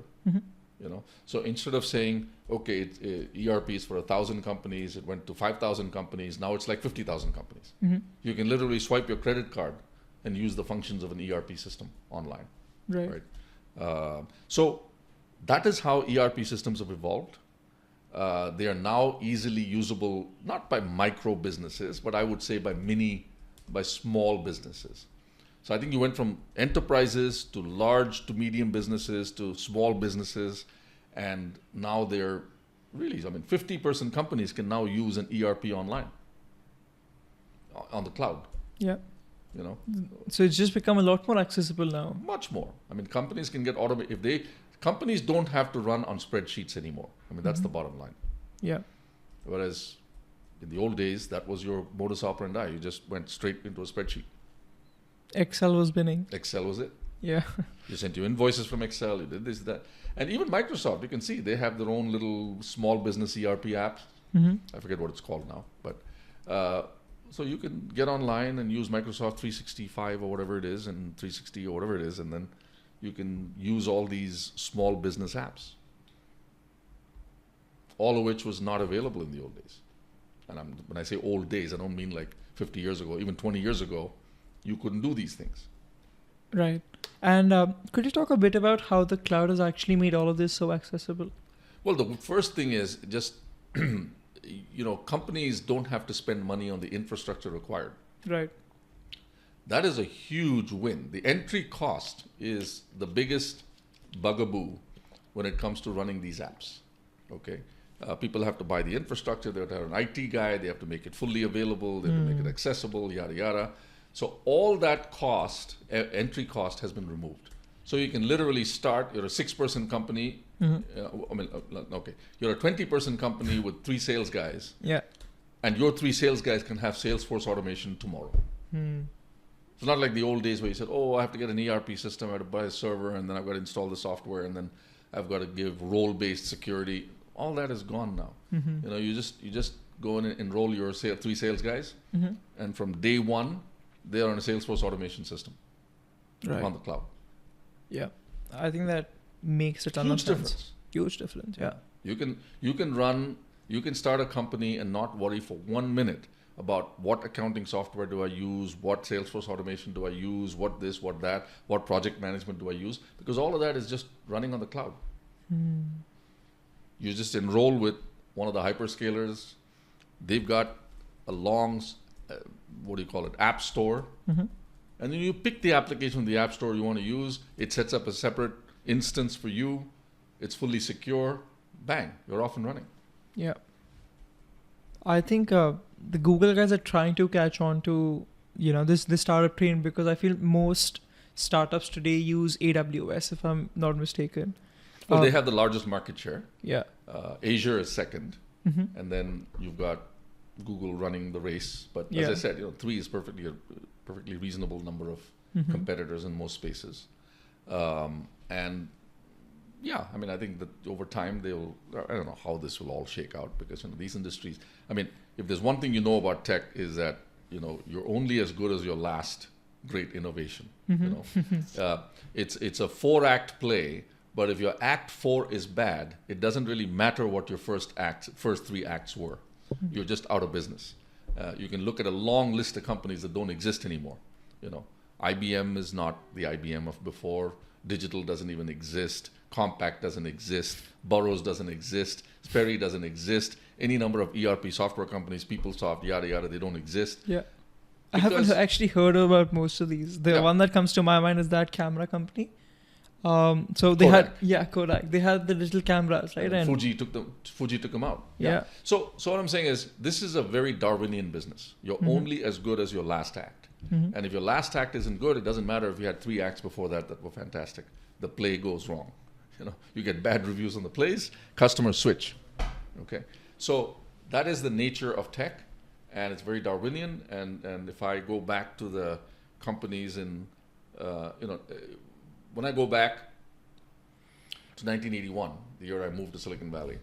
So instead of saying, okay, ERP is for 1,000 companies, it went to 5,000 companies, now it's like 50,000 companies. You can literally swipe your credit card and use the functions of an ERP system online. Right. So that is how ERP systems have evolved. They are now easily usable, not by micro businesses, but I would say by small businesses. So I think you went from enterprises to large to medium businesses to small businesses, and now they're really, 50% companies can now use an ERP online, on the cloud. Yeah. You know, So it's just become a lot more accessible now. much more. Companies can get automated. Companies don't have to run on spreadsheets anymore. That's the bottom line. Yeah. Whereas in the old days, that was your modus operandi. You just went straight into a spreadsheet. Excel was winning. Excel was it. Yeah. You sent your invoices from Excel, you did this, that. And even Microsoft, you can see they have their own little small business ERP app. Mm-hmm. I forget what it's called now. But so you can get online and use Microsoft 365 or whatever it is, and 360 or whatever it is, and then you can use all these small business apps. All of which was not available in the old days. And when I say old days, I don't mean like 50 years ago, even 20 years ago, you couldn't do these things. Right. And could you talk a bit about how the cloud has actually made all of this so accessible? Well, the first thing is just, companies don't have to spend money on the infrastructure required. Right. That is a huge win. The entry cost is the biggest bugaboo when it comes to running these apps. Okay. People have to buy the infrastructure. They have to have an IT guy. They have to make it fully available. They have to make it accessible, yada, yada. So all that cost, entry cost, has been removed. So you can literally start, you're a 6-person company. Mm-hmm. You're a 20-person company with 3 sales guys. Yeah. And your 3 sales guys can have Salesforce automation tomorrow. It's not like the old days where you said, I have to get an ERP system, I have to buy a server, and then I've got to install the software, and then I've got to give role-based security. All that is gone now. Mm-hmm. You just go in and enroll your 3 sales guys, and from day one, they are on a Salesforce automation system on the cloud. Yeah, I think that makes a ton of sense. Huge difference. Yeah. You can start a company and not worry for 1 minute about what accounting software do I use, what Salesforce automation do I use, what this, what that, what project management do I use, because all of that is just running on the cloud. You just enroll with one of the hyperscalers. They've got a long, app store. And then you pick the application from the app store you want to use. It sets up a separate instance for you. It's fully secure. Bang, you're off and running. Yeah. I think the Google guys are trying to catch on to, this startup train, because I feel most startups today use AWS, if I'm not mistaken. Well, they have the largest market share. Yeah. Azure is second. And then you've got Google running the race. But as I said, 3 is perfectly reasonable number of competitors in most spaces. I think that over time I don't know how this will all shake out, because these industries, if there's one thing you know about tech is that you're only as good as your last great innovation. It's a 4-act play, but if your act 4 is bad, it doesn't really matter what your first 3 acts were. You're just out of business. You can look at a long list of companies that don't exist anymore. IBM is not the IBM of before. Digital doesn't even exist. Compaq doesn't exist. Burroughs doesn't exist. Sperry doesn't exist. Any number of ERP software companies, PeopleSoft, yada, yada, they don't exist. Yeah. I haven't actually heard about most of these. The one that comes to my mind is that camera company. So they Kodak. had Kodak. They had the digital cameras, right? And Fuji took them out. Yeah. So what I'm saying is, this is a very Darwinian business. You're only as good as your last act. And if your last act isn't good, it doesn't matter if you had 3 acts before that were fantastic. The play goes wrong. You get bad reviews on the plays, customers switch. Okay. So that is the nature of tech, and it's very Darwinian. And if I go back to the companies in, when I go back to 1981, the year I moved to Silicon Valley,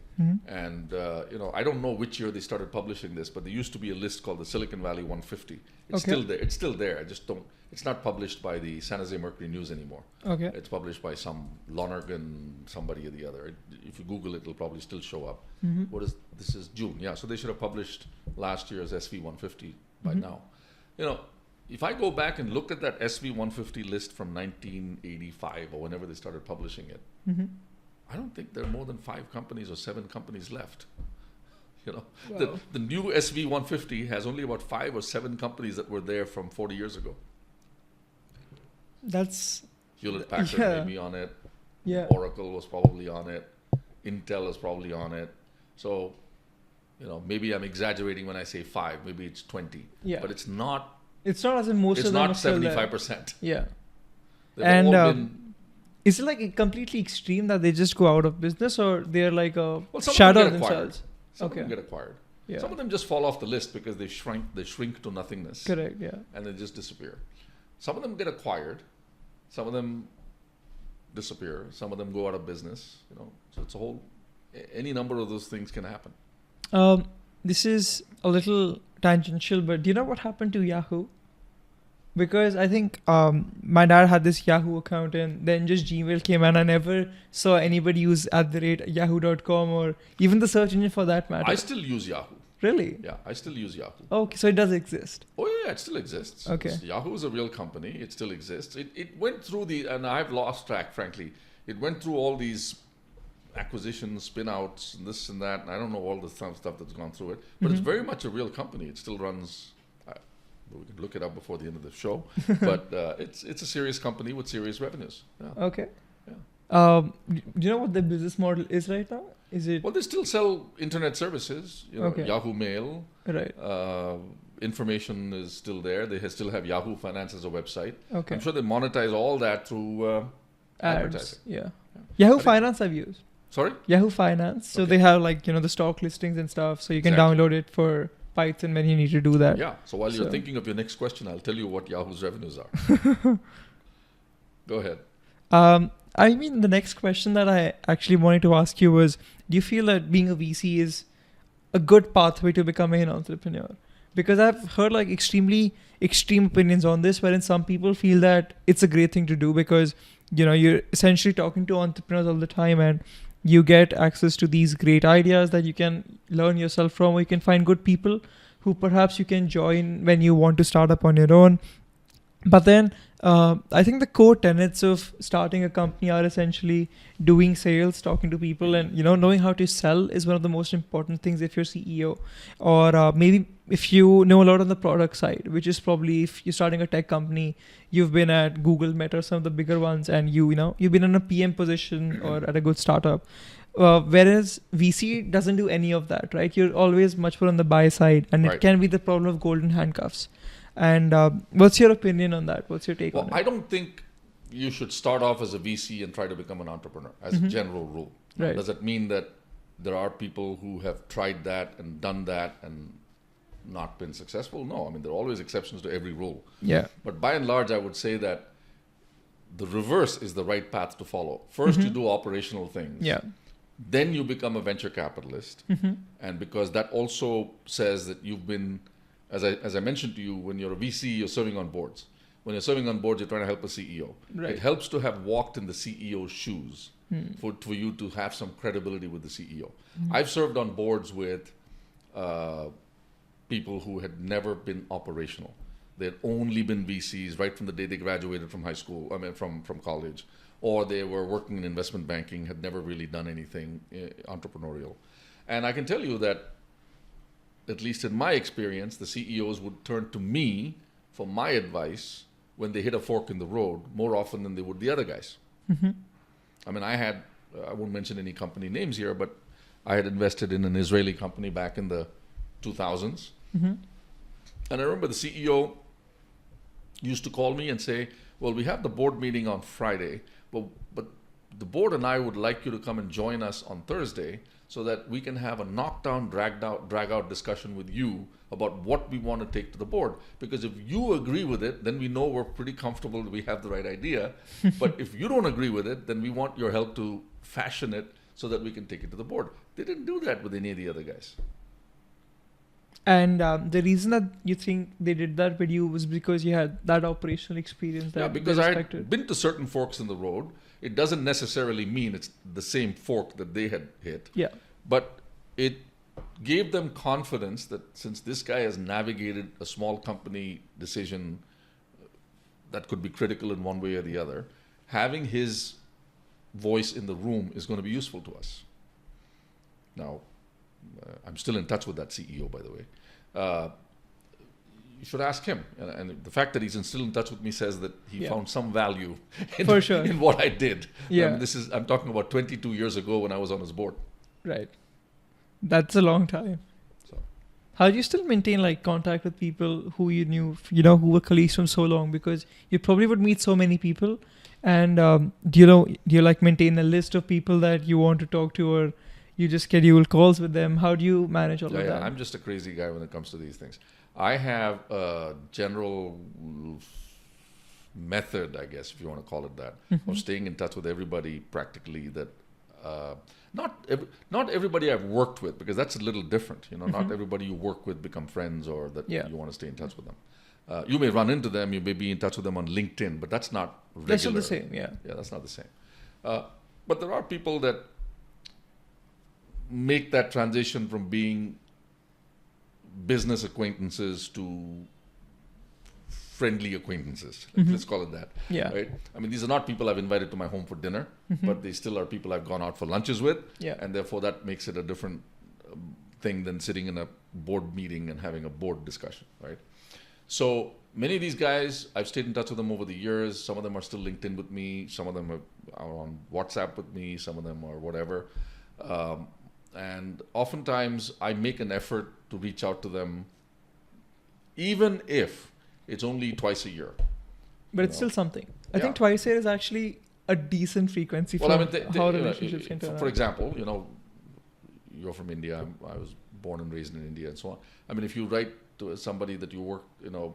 and I don't know which year they started publishing this, but there used to be a list called the Silicon Valley 150. It's still there. It's still there. It's not published by the San Jose Mercury News anymore. Okay. It's published by some Lonergan, somebody or the other. If you Google it, it'll probably still show up. This is June. Yeah, so they should have published last year's SV 150 by now. if I go back and look at that SV150 list from 1985 or whenever they started publishing it, I don't think there are more than 5 companies or 7 companies left. You know, Wow. the new SV150 has only about 5 or 7 companies that were there from 40 years ago. That's Hewlett Packard Yeah. may be on it. yeah. Oracle was probably on it. Intel is probably on it. So, you know, maybe I'm exaggerating when I say 5. Maybe it's 20. Yeah. But it's not. It's not as in most It's of them not are still there. 75%. Yeah. They've And all been. is it like completely extreme that they just go out of business, or they're like a Well, some shadow of of them get acquired. themselves? Some Okay. of them get acquired. Yeah. Some of them just fall off the list because they shrink to nothingness. Correct. Yeah. And they just disappear. Some of them get acquired. Some of them disappear. Some of them go out of business. You know, so it's a whole. Any number of those things can happen. This is a little tangential, but do you know what happened to Yahoo? Because I think my dad had this Yahoo account, and then just Gmail came, and I never saw anybody use @yahoo.com or even the search engine for that matter. I still use Yahoo. Really? Yeah, I still use Yahoo. Okay, so it does exist. Oh yeah, it still exists. Okay. Yahoo is a real company. It still exists. It went through and I've lost track, frankly. It went through all these acquisitions, spin-outs, and this and that, and I don't know all the stuff that's gone through it. But it's very much a real company. It still runs. We can look it up before the end of the show. But it's a serious company with serious revenues. Yeah. Okay. Yeah. Do you know what the business model is right now? Is it Well, they still sell internet services. You know, Okay. Yahoo Mail. right? Information is still there. They still have Yahoo Finance as a website. Okay. I'm sure they monetize all that through advertising. Ads. Yeah. Yeah. Yahoo I think- Finance I've used. Sorry? Yahoo Finance. So Okay. they have like, the stock listings and stuff. So you can Exactly. download it for Python when you need to do that. Yeah. So while you're So- thinking of your next question, I'll tell you what Yahoo's revenues are. Go ahead. I mean, the next question that I actually wanted to ask you was, do you feel that being a VC is a good pathway to becoming an entrepreneur? Because I've heard like extremely extreme opinions on this, wherein some people feel that it's a great thing to do because, you're essentially talking to entrepreneurs all the time and you get access to these great ideas that you can learn yourself from, or you can find good people who perhaps you can join when you want to start up on your own. But then I think the core tenets of starting a company are essentially doing sales, talking to people, and knowing how to sell is one of the most important things if you're CEO, or maybe if you know a lot on the product side, which is probably if you're starting a tech company, you've been at Google, Meta, some of the bigger ones, and you've been in a PM position or at a good startup. Whereas VC doesn't do any of that, right? You're always much more on the buy side, and Right. it can be the problem of golden handcuffs. And what's your opinion on that? What's your take Well, on it? I don't think you should start off as a VC and try to become an entrepreneur as a general rule. Right. Does that mean that there are people who have tried that and done that and not been successful? No. I mean, there are always exceptions to every rule. Yeah. But by and large, I would say that the reverse is the right path to follow. First, you do operational things. Yeah. Then you become a venture capitalist. And because that also says that you've been, as I mentioned to you, when you're a VC, you're serving on boards. When you're serving on boards, you're trying to help a CEO. Right. It helps to have walked in the CEO's shoes for you to have some credibility with the CEO. I've served on boards with people who had never been operational. They had only been VCs right from the day they graduated from high school, from college, or they were working in investment banking, had never really done anything entrepreneurial. And I can tell you that, at least in my experience, the CEOs would turn to me for my advice when they hit a fork in the road more often than they would the other guys. I mean, I won't mention any company names here, but I had invested in an Israeli company back in the 2000s. And I remember the CEO used to call me and say, well, we have the board meeting on Friday, but the board and I would like you to come and join us on Thursday so that we can have a knockdown, drag out discussion with you about what we want to take to the board. Because if you agree with it, then we know we're pretty comfortable that we have the right idea. But if you don't agree with it, then we want your help to fashion it so that we can take it to the board. They didn't do that with any of the other guys. And the reason that you think they did that with you was because you had that operational experience that Yeah, they because I respected. had been to certain forks in the road. It doesn't necessarily mean it's the same fork that they had hit. Yeah. But it gave them confidence that since this guy has navigated a small company decision that could be critical in one way or the other, having his voice in the room is going to be useful to us. Now, I'm still in touch with that CEO, by the way. You should ask him. And the fact that he's still in touch with me says that he found some value in what I did. Yeah. I'm talking about 22 years ago when I was on his board. Right. That's a long time. So, how do you still maintain like contact with people who you knew, who were colleagues from so long? Because you probably would meet so many people. And do you like maintain a list of people that you want to talk to, or you just schedule calls with them? How do you manage all of that? I'm just a crazy guy when it comes to these things. I have a general method, I guess, if you want to call it that, of staying in touch with everybody practically that, not everybody I've worked with, because that's a little different. Not everybody you work with become friends or that you want to stay in touch with them. You may run into them, you may be in touch with them on LinkedIn, but that's not regular. That's not the same, yeah. Yeah, that's not the same. But there are people that make that transition from being business acquaintances to friendly acquaintances. Let's call it that. Yeah. Right? I mean, these are not people I've invited to my home for dinner, but they still are people I've gone out for lunches with. Yeah. And therefore that makes it a different thing than sitting in a board meeting and having a board discussion, right? So many of these guys, I've stayed in touch with them over the years. Some of them are still LinkedIn with me. Some of them are on WhatsApp with me. Some of them are whatever. And oftentimes I make an effort to reach out to them, even if it's only twice a year. But it's still something. I think twice a year is actually a decent frequency for how relationships can turn out. For example, you're from India. I was born and raised in India and so on. I mean, if you write to somebody that you work, you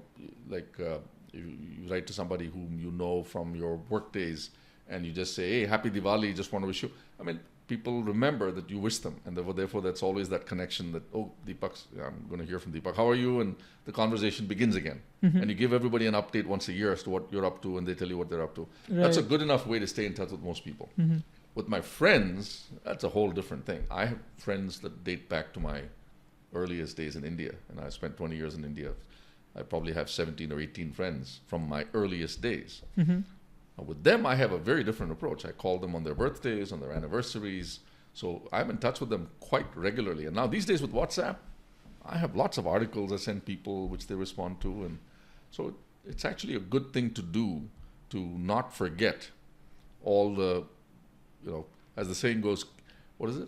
write to somebody whom you know from your work days and you just say, hey, happy Diwali, just want to wish you. I mean, people remember that you wish them, and therefore that's always that connection that, oh, I'm going to hear from Deepak. How are you? And the conversation begins again. And you give everybody an update once a year as to what you're up to, and they tell you what they're up to. Right. That's a good enough way to stay in touch with most people. With my friends, that's a whole different thing. I have friends that date back to my earliest days in India, and I spent 20 years in India. I probably have 17 or 18 friends from my earliest days. With them, I have a very different approach. I call them on their birthdays, on their anniversaries. So I'm in touch with them quite regularly. And now these days with WhatsApp, I have lots of articles I send people which they respond to. And so it's actually a good thing to do to not forget all the, as the saying goes, what is it?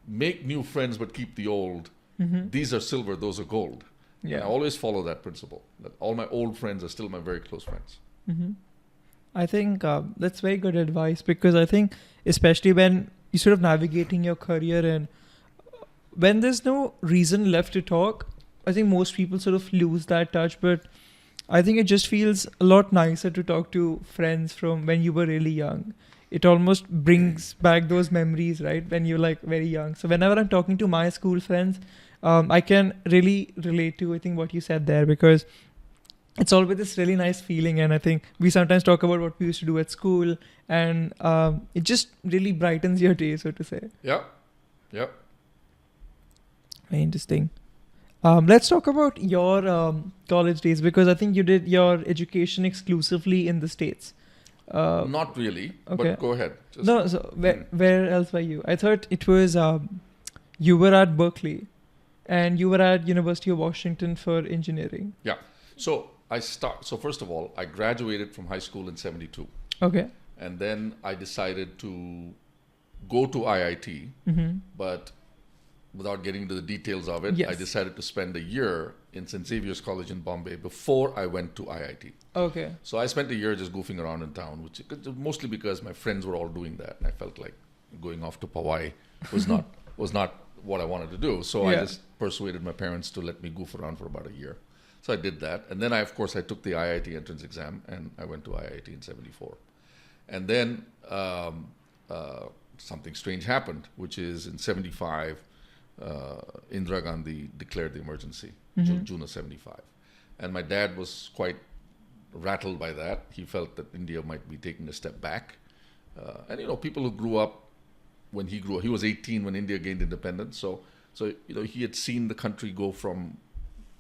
Make new friends but keep the old. These are silver, those are gold. Yeah. And I always follow that principle. That all my old friends are still my very close friends. I think that's very good advice, because I think especially when you're sort of navigating your career and when there's no reason left to talk, I think most people sort of lose that touch. But I think it just feels a lot nicer to talk to friends from when you were really young. It almost brings back those memories, right? When you're like very young. So whenever I'm talking to my school friends, I can really relate to, I think, what you said there, because it's always this really nice feeling. And I think we sometimes talk about what we used to do at school, and it just really brightens your day, so to say. Yeah. Very interesting. Let's talk about your college days, because I think you did your education exclusively in the States. Not really, but go ahead. Where else were you? I thought it was you were at Berkeley and you were at University of Washington for engineering. Yeah. So first of all, I graduated from high school in 72. Okay. And then I decided to go to IIT, but without getting into the details of it, I decided to spend a year in St. Xavier's College in Bombay before I went to IIT. Okay. So I spent a year just goofing around in town, which mostly because my friends were all doing that, and I felt like going off to Hawaii was not what I wanted to do. So I just persuaded my parents to let me goof around for about a year. So I did that, and then I took the IIT entrance exam, and I went to IIT in 74. And then something strange happened, which is in 75, Indira Gandhi declared the emergency, June of 75. And my dad was quite rattled by that. He felt that India might be taking a step back. And people who grew up when he was 18 when India gained independence. So he had seen the country go from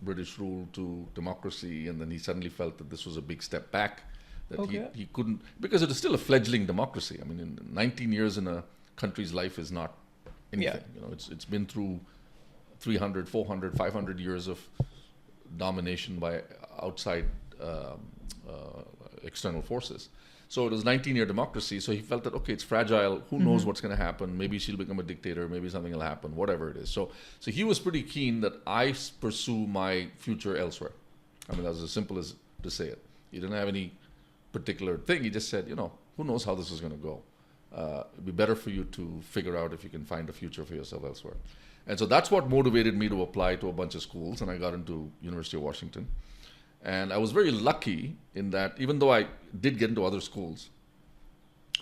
British rule to democracy, and then he suddenly felt that this was a big step back, that Okay. he couldn't, because it is still a fledgling democracy. I mean, in 19 years in a country's life is not anything. You know, it's been through 300, 400, 500 years of domination by outside external forces. So it was 19-year democracy. So he felt that, okay, it's fragile. Who knows what's going to happen? Maybe she'll become a dictator. Maybe something will happen. Whatever it is. So he was pretty keen that I pursue my future elsewhere. I mean, that was as simple as to say it. He didn't have any particular thing. He just said, you know, who knows how this is going to go? It'd be better for you to figure out if you can find a future for yourself elsewhere. And so that's what motivated me to apply to a bunch of schools. And I got into University of Washington. And I was very lucky in that, even though I did get into other schools,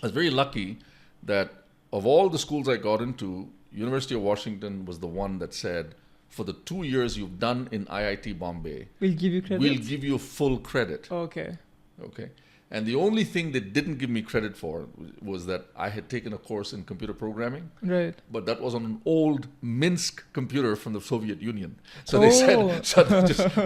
I was very lucky that of all the schools I got into, University of Washington was the one that said, for the 2 years you've done in IIT Bombay, We'll give you credit. we'll give you full credit. Okay. Okay. And the only thing they didn't give me credit for was that I had taken a course in computer programming, Right. but that was on an old Minsk computer from the Soviet Union. So they said, which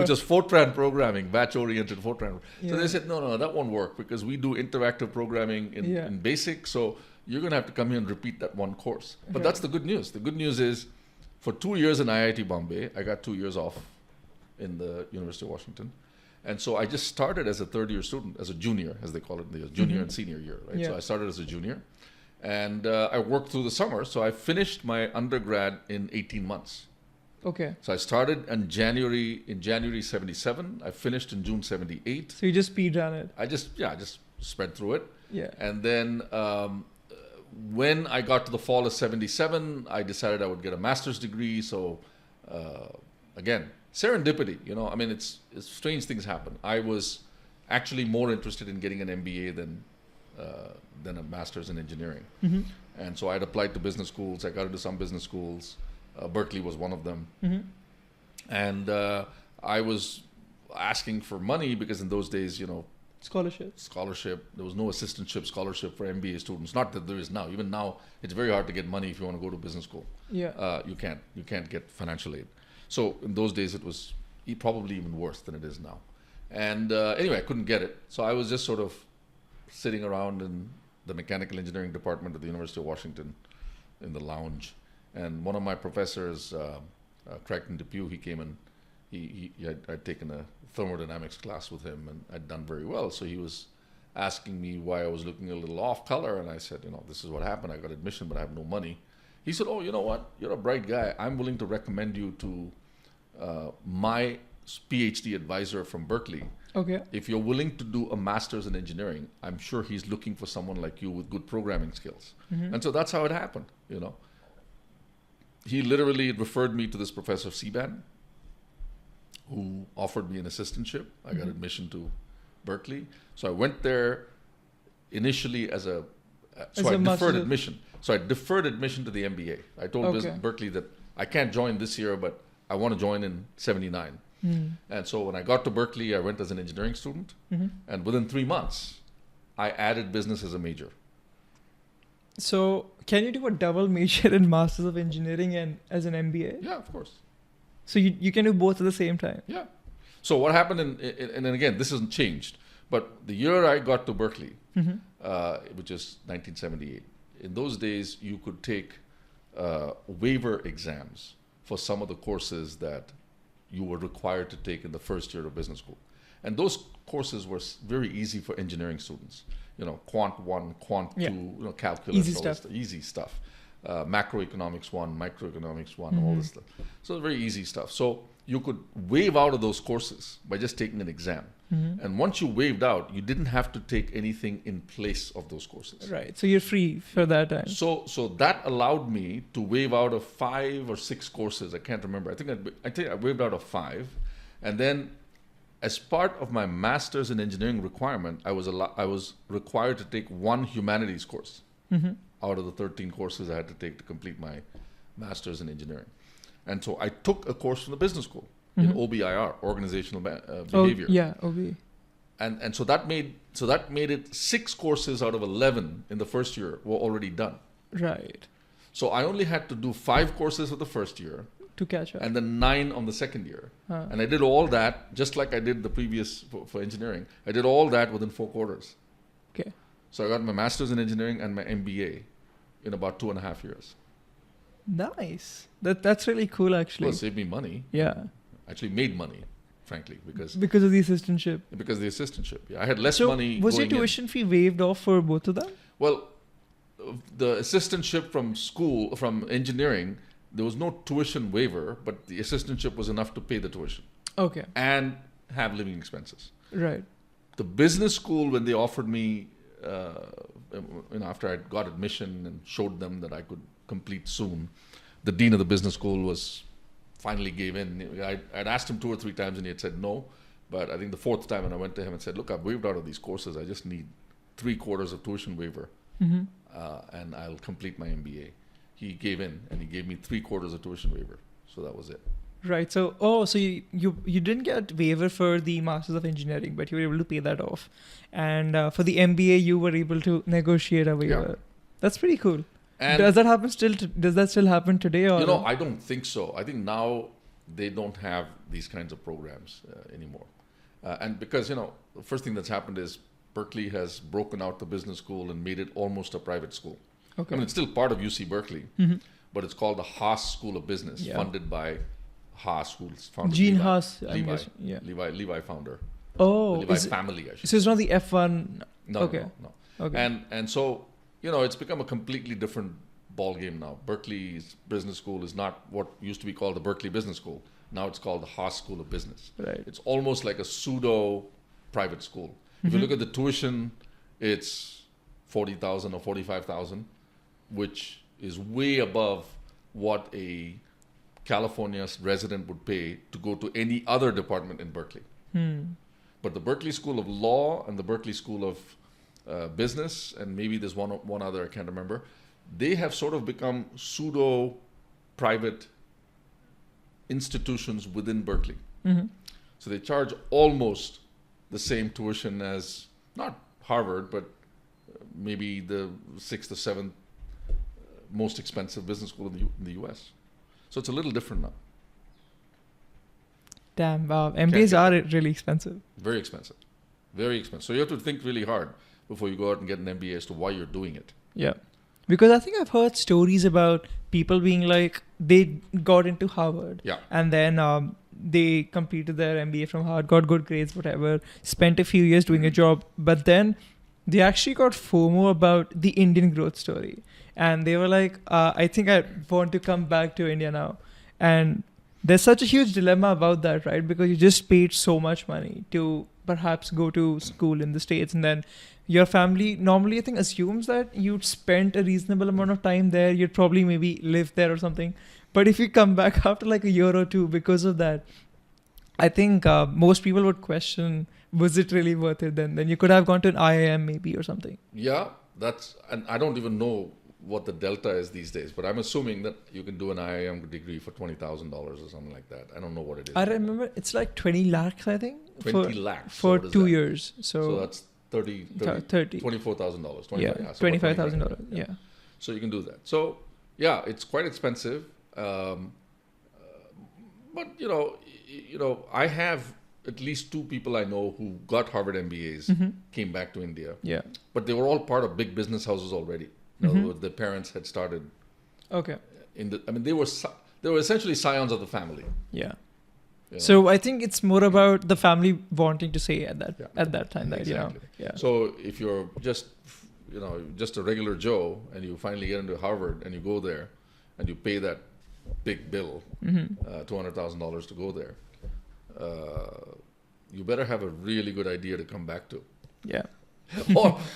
was Fortran programming, batch-oriented Fortran. So they said, no, that won't work because we do interactive programming in BASIC. So you're going to have to come here and repeat that one course. But that's the good news. The good news is, for 2 years in IIT Bombay, I got 2 years off in the University of Washington. And so I just started as a third-year student, as a junior, as they call it, the junior and senior year, right? Yeah. So I started as a junior, and I worked through the summer. So I finished my undergrad in 18 months. Okay. So I started in January 77. I finished in June 78. So you just speed ran it. I just sped through it. Yeah. And then when I got to the fall of 77, I decided I would get a master's degree. So again, serendipity, you know, I mean, it's strange things happen. I was actually more interested in getting an MBA than a master's in engineering. Mm-hmm. And so I'd applied to business schools. I got into some business schools. Berkeley was one of them. Mm-hmm. And I was asking for money because in those days, you know, scholarship, there was no assistantship scholarship for MBA students. Not that there is now. Even now, it's very hard to get money if you want to go to business school. Yeah. You can't get financial aid. So in those days, it was probably even worse than it is now. And anyway, I couldn't get it. So I was just sort of sitting around in the mechanical engineering department at the University of Washington in the lounge. And one of my professors, Crackton Depew, he came and I'd taken a thermodynamics class with him and I'd done very well. So he was asking me why I was looking a little off color. And I said, you know, this is what happened. I got admission, but I have no money. He said, oh, you know what? You're a bright guy. I'm willing to recommend you to my PhD advisor from Berkeley. Okay. If you're willing to do a master's in engineering, I'm sure he's looking for someone like you with good programming skills. Mm-hmm. And so that's how it happened, you know. He literally referred me to this Professor Seaban, who offered me an assistantship. I got admission to Berkeley. So I went there initially as I deferred admission. So I deferred admission to the MBA. I told Berkeley that I can't join this year, but I want to join in 79. Mm. And so when I got to Berkeley, I went as an engineering student. Mm-hmm. And within 3 months, I added business as a major. So can you do a double major in Masters of Engineering and as an MBA? Yeah, of course. So you can do both at the same time? Yeah. So what happened, and again, this hasn't changed, but the year I got to Berkeley, which is 1978, in those days, you could take waiver exams for some of the courses that you were required to take in the first year of business school. And those courses were very easy for engineering students. You know, Quant 1, Quant 2, you know, calculus, easy stuff. Macroeconomics 1, microeconomics 1, all this stuff. So very easy stuff. So you could waive out of those courses by just taking an exam. And once you waived out, you didn't have to take anything in place of those courses. Right. So you're free for that time. So that allowed me to waive out of 5 or 6 courses. I can't remember. I think I waived out of 5. And then as part of my master's in engineering requirement, I was required to take 1 humanities course out of the 13 courses I had to take to complete my master's in engineering. And so I took a course from the business school in OBIR, organizational behavior. OB. And so that made it 6 courses out of 11 in the first year were already done. Right. So I only had to do 5 courses of the first year, to catch up. and then 9 on the second year. Huh. And I did all that just like I did the previous for engineering. I did all that within 4 quarters. Okay. So I got my master's in engineering and my MBA in about 2.5 years. Nice. That's really cool, actually. Well, it saved me money. Yeah. Actually made money, frankly, because of the assistantship. of the assistantship. Yeah, I had less So money. was your going in. tuition fee waived off for both of them? Well, the assistantship from school, from engineering, there was no tuition waiver, but the assistantship was enough to pay the tuition Okay. and have living expenses. Right. The business school, when they offered me, after I got admission and showed them that I could complete soon, the dean of the business school finally gave in. I'd asked him 2 or 3 times and he had said no, but I think the 4th time when I went to him and said, look, I've waived out of these courses. I just need 3 quarters of tuition waiver. Mm-hmm. And I'll complete my MBA. He gave in and he gave me 3 quarters of tuition waiver. So that was it. Right. So, so you didn't get waiver for the Masters of Engineering, but you were able to pay that off. And for the MBA, you were able to negotiate a waiver. Yeah. That's pretty cool. And does that happen still? Does that still happen today? Or I don't think so. I think now they don't have these kinds of programs anymore. And because, the first thing that's happened is Berkeley has broken out the business school and made it almost a private school. Okay. I mean, it's still part of UC Berkeley, Mm-hmm. but it's called the Haas School of Business, Yeah. funded by Haas, who's founded Gene Levi. Haas, I'm Levi. guessing. Yeah. Levi founder. Oh, The Levi is it- family, I should so it's not the F1. No, okay. no. Okay. And so, it's become a completely different ball game now. Berkeley's business school is not what used to be called the Berkeley Business School. Now it's called the Haas School of Business. Right. It's almost like a pseudo private school. If you look at the tuition, it's 40,000 or 45,000, which is way above what a California resident would pay to go to any other department in Berkeley. But the Berkeley School of Law and the Berkeley School of Business, and maybe there's one other, I can't remember, they have sort of become pseudo private institutions within Berkeley. Mm-hmm. So they charge almost the same tuition as, not Harvard, but maybe the 6th or 7th most expensive business school in the US. So it's a little different now. Damn, wow. MBAs are really expensive. Very expensive. Very expensive. So you have to think really hard before you go out and get an MBA as to why you're doing it. Yeah. Because I think I've heard stories about people being like, they got into Harvard. Yeah. And then they completed their MBA from Harvard, got good grades, whatever, spent a few years doing a job. But then they actually got FOMO about the Indian growth story. And they were like, I think I want to come back to India now. And there's such a huge dilemma about that, right? Because you just paid so much money to perhaps go to school in the States, and then your family normally, I think, assumes that you'd spent a reasonable amount of time there. You'd probably maybe live there or something. But if you come back after like a year or two because of that, I think most people would question, was it really worth it then? Then you could have gone to an IIM maybe or something. Yeah, and I don't even know what the delta is these days, but I'm assuming that you can do an IIM degree for $20,000 or something like that. I don't know what it is. I remember it's like 20 lakhs, I think. 20 lakhs. For so 2 years. So that's 30 $30. $24,000. Yeah, $25,000. Yeah. So you can do that. So yeah, it's quite expensive. But I have at least 2 people I know who got Harvard MBAs, came back to India. Yeah. But they were all part of big business houses already. In other words, their parents had started. Okay. They were essentially scions of the family. Yeah. You know? So I think it's more about the family wanting to say at that time that, Exactly. Yeah. So if you're just a regular Joe and you finally get into Harvard and you go there and you pay that big bill, $200,000 to go there, you better have a really good idea to come back to. Yeah.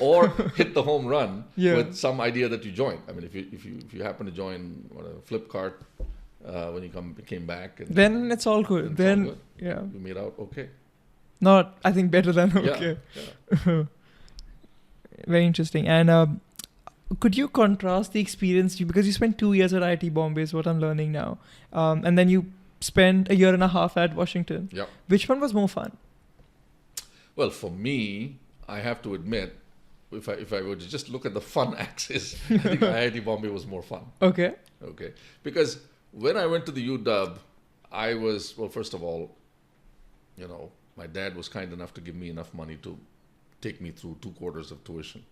or hit the home run Yeah. with some idea that you joined. I mean, if you happen to join Flipkart when you came back, and Then it's all good. then it's all good. Yeah. You made out okay. Not, I think, better than okay. Yeah. Very interesting. And could you contrast the experience, because you spent 2 years at IIT Bombay is what I'm learning now, and then you spent a year and a half at Washington. Yeah. Which one was more fun? Well, for me, I have to admit, if I were to just look at the fun axis, I think IIT Bombay was more fun. Okay. Okay, because when I went to the UW, I was, well, first of all, my dad was kind enough to give me enough money to take me through 2 quarters of tuition,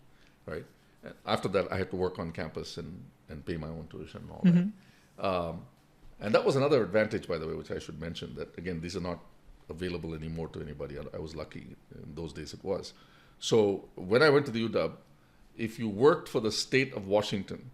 right? And after that, I had to work on campus and pay my own tuition and all that. And that was another advantage, by the way, which I should mention, that, again, these are not available anymore to anybody. I was lucky. In those days it was. So when I went to the UW, if you worked for the state of Washington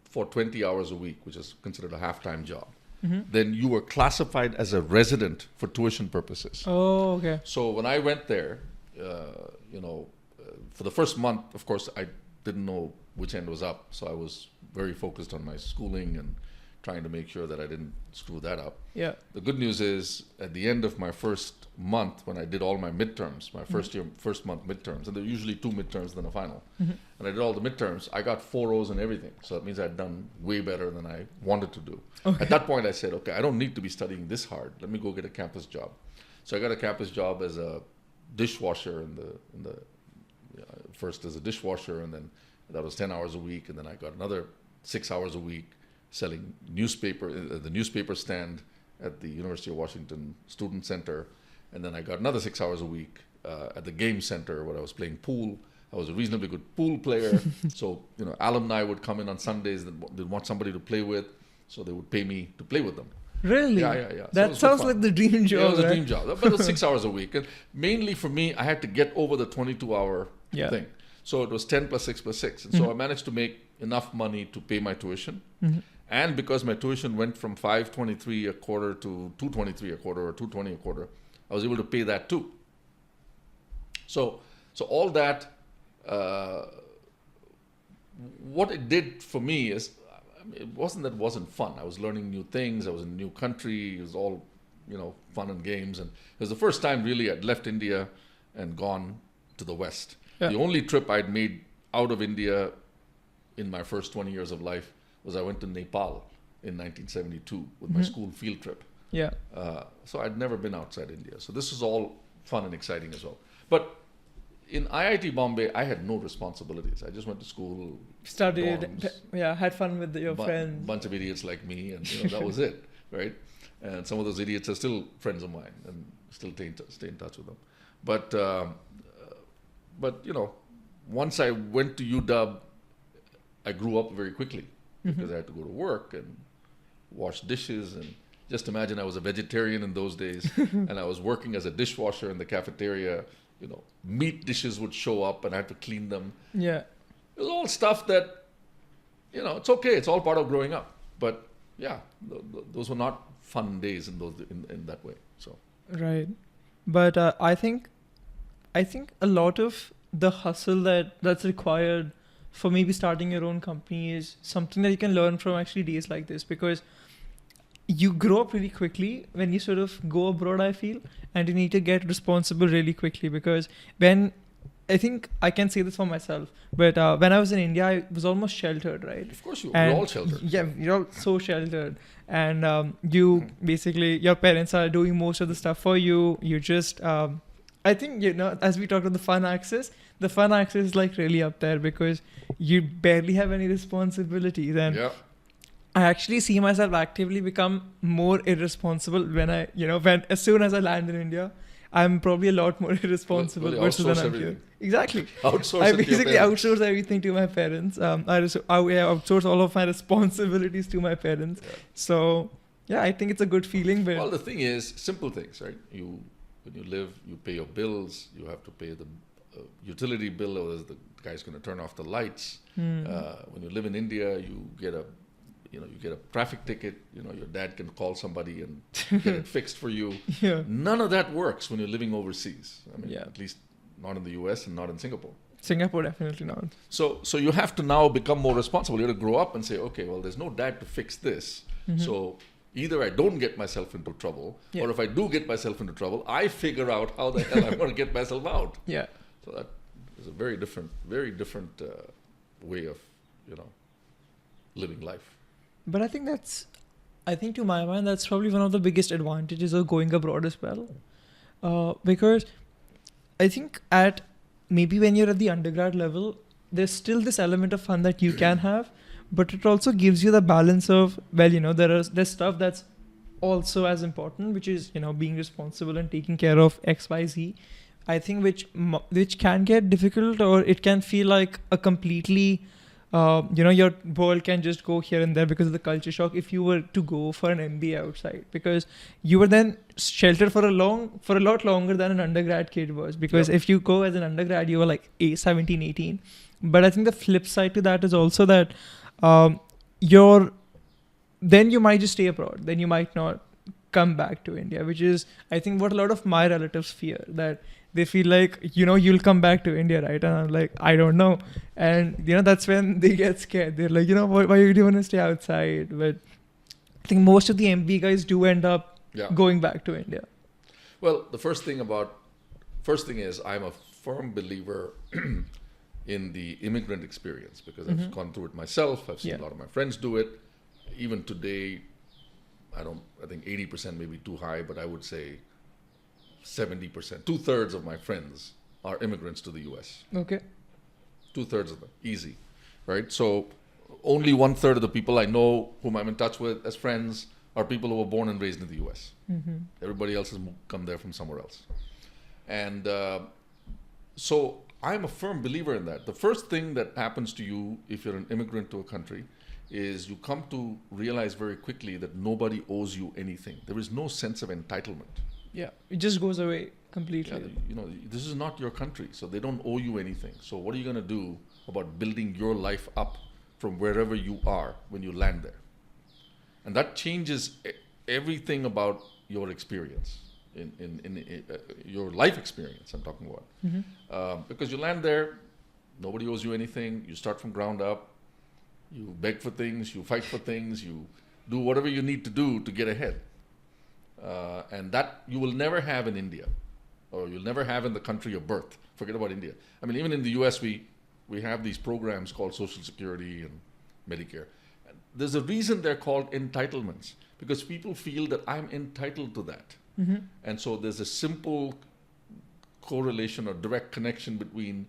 for 20 hours a week, which is considered a half-time job, then you were classified as a resident for tuition purposes. Oh, okay. So when I went there, for the first month, of course, I didn't know which end was up. So I was very focused on my schooling and trying to make sure that I didn't screw that up. Yeah. The good news is, at the end of my first month, when I did all my midterms, my first month midterms, and there are usually 2 midterms than a final, and I did all the midterms, I got 4 O's and everything. So that means I'd done way better than I wanted to do. Okay. At that point, I said, okay, I don't need to be studying this hard. Let me go get a campus job. So I got a campus job as a dishwasher first as a dishwasher, and then that was 10 hours a week, and then I got another 6 hours a week selling the newspaper stand at the University of Washington Student Center, and then I got another 6 hours a week at the game center where I was playing pool. I was a reasonably good pool player, so alumni would come in on Sundays. They'd want somebody to play with, so they would pay me to play with them. Really? Yeah. That sounds like the dream job. Yeah, it was a dream job, but it was 6 hours a week. And mainly for me, I had to get over the 22-hour thing. So it was 10 plus 6 plus 6. And so I managed to make enough money to pay my tuition. And because my tuition went from $5.23 a quarter to $2.23 a quarter or $2.20 a quarter, I was able to pay that too. So all that, what it did for me is, it wasn't that it wasn't fun. I was learning new things. I was in a new country. It was all, fun and games. And it was the first time really I'd left India and gone to the West. Yeah. The only trip I'd made out of India in my first 20 years of life was I went to Nepal in 1972 with my school field trip. Yeah. So I'd never been outside India. So this was all fun and exciting as well. But in IIT Bombay, I had no responsibilities. I just went to school, studied, dorms, had fun with your friends. Bunch of idiots like me, and that was it, right? And some of those idiots are still friends of mine, and still stay in touch with them. But once I went to UW, I grew up very quickly because I had to go to work and wash dishes, and just imagine I was a vegetarian in those days, and I was working as a dishwasher in the cafeteria. Meat dishes would show up and I had to clean them. Yeah. It was all stuff that, it's okay. It's all part of growing up. But yeah, those were not fun days in that way. So. Right. But I think a lot of the hustle that's required for maybe starting your own company is something that you can learn from actually days like this, because you grow up really quickly when you sort of go abroad, I feel, and you need to get responsible really quickly, because I think I can say this for myself, but when I was in India, I was almost sheltered, right? Of course, you're all sheltered. Yeah, you're all so sheltered. And you basically, your parents are doing most of the stuff for you. You just, I think, as we talked about the fun axis is like really up there because you barely have any responsibilities. And I actually see myself actively become more irresponsible when as soon as I land in India, I'm probably a lot more irresponsible versus when I'm here. Exactly. I basically outsource everything to my parents. I outsource all of my responsibilities to my parents. Yeah. So, I think it's a good feeling. But the thing is, simple things, right? When you live, you pay your bills. You have to pay the utility bill, or the guy's going to turn off the lights. When you live in India, you get a traffic ticket, your dad can call somebody and get it fixed for you. Yeah. None of that works when you're living overseas. At least not in the US and not in Singapore. Singapore, definitely not. So you have to now become more responsible. You have to grow up and say, okay, well, there's no dad to fix this. So either I don't get myself into trouble, or if I do get myself into trouble, I figure out how the hell I'm going to get myself out. Yeah. So that is a very different way of, living life. But I think to my mind, that's probably one of the biggest advantages of going abroad as well. Because I think maybe when you're at the undergrad level, there's still this element of fun that you can have. but it also gives you the balance of, well, there's stuff that's also as important, which is, being responsible and taking care of XYZ. I think which can get difficult, or it can feel like a completely, your world can just go here and there because of the culture shock if you were to go for an MBA outside, because you were then sheltered for a lot longer than an undergrad kid was, because if you go as an undergrad, you were like 17, 18. But I think the flip side to that is also that then you might just stay abroad, then you might not come back to India, which is, I think, what a lot of my relatives fear, that they feel like, you'll come back to India, right? And I'm like, I don't know. And, that's when they get scared. They're like, why do you want to stay outside? But I think most of the MBA guys do end up going back to India. Well, the first thing is I'm a firm believer in the immigrant experience, because I've gone through it myself. I've seen a lot of my friends do it. Even today, I think 80% may be too high, but I would say 70%, 2/3 of my friends are immigrants to the US. Okay. 2/3 of them, easy, right? So only 1/3 of the people I know whom I'm in touch with as friends are people who were born and raised in the US. Everybody else has come there from somewhere else. And so I'm a firm believer in that. The first thing that happens to you if you're an immigrant to a country is you come to realize very quickly that nobody owes you anything. There is no sense of entitlement. Yeah, it just goes away completely. Yeah, this is not your country, so they don't owe you anything. So what are you going to do about building your life up from wherever you are when you land there? And that changes everything about your experience, in your life experience, I'm talking about. Because you land there, nobody owes you anything, you start from ground up, you beg for things, you fight for things, you do whatever you need to do to get ahead. And that you will never have in India, or you'll never have in the country of birth. Forget about India. I mean, even in the US, we have these programs called Social Security and Medicare. And there's a reason they're called entitlements, because people feel that I'm entitled to that. And so there's a simple correlation or direct connection between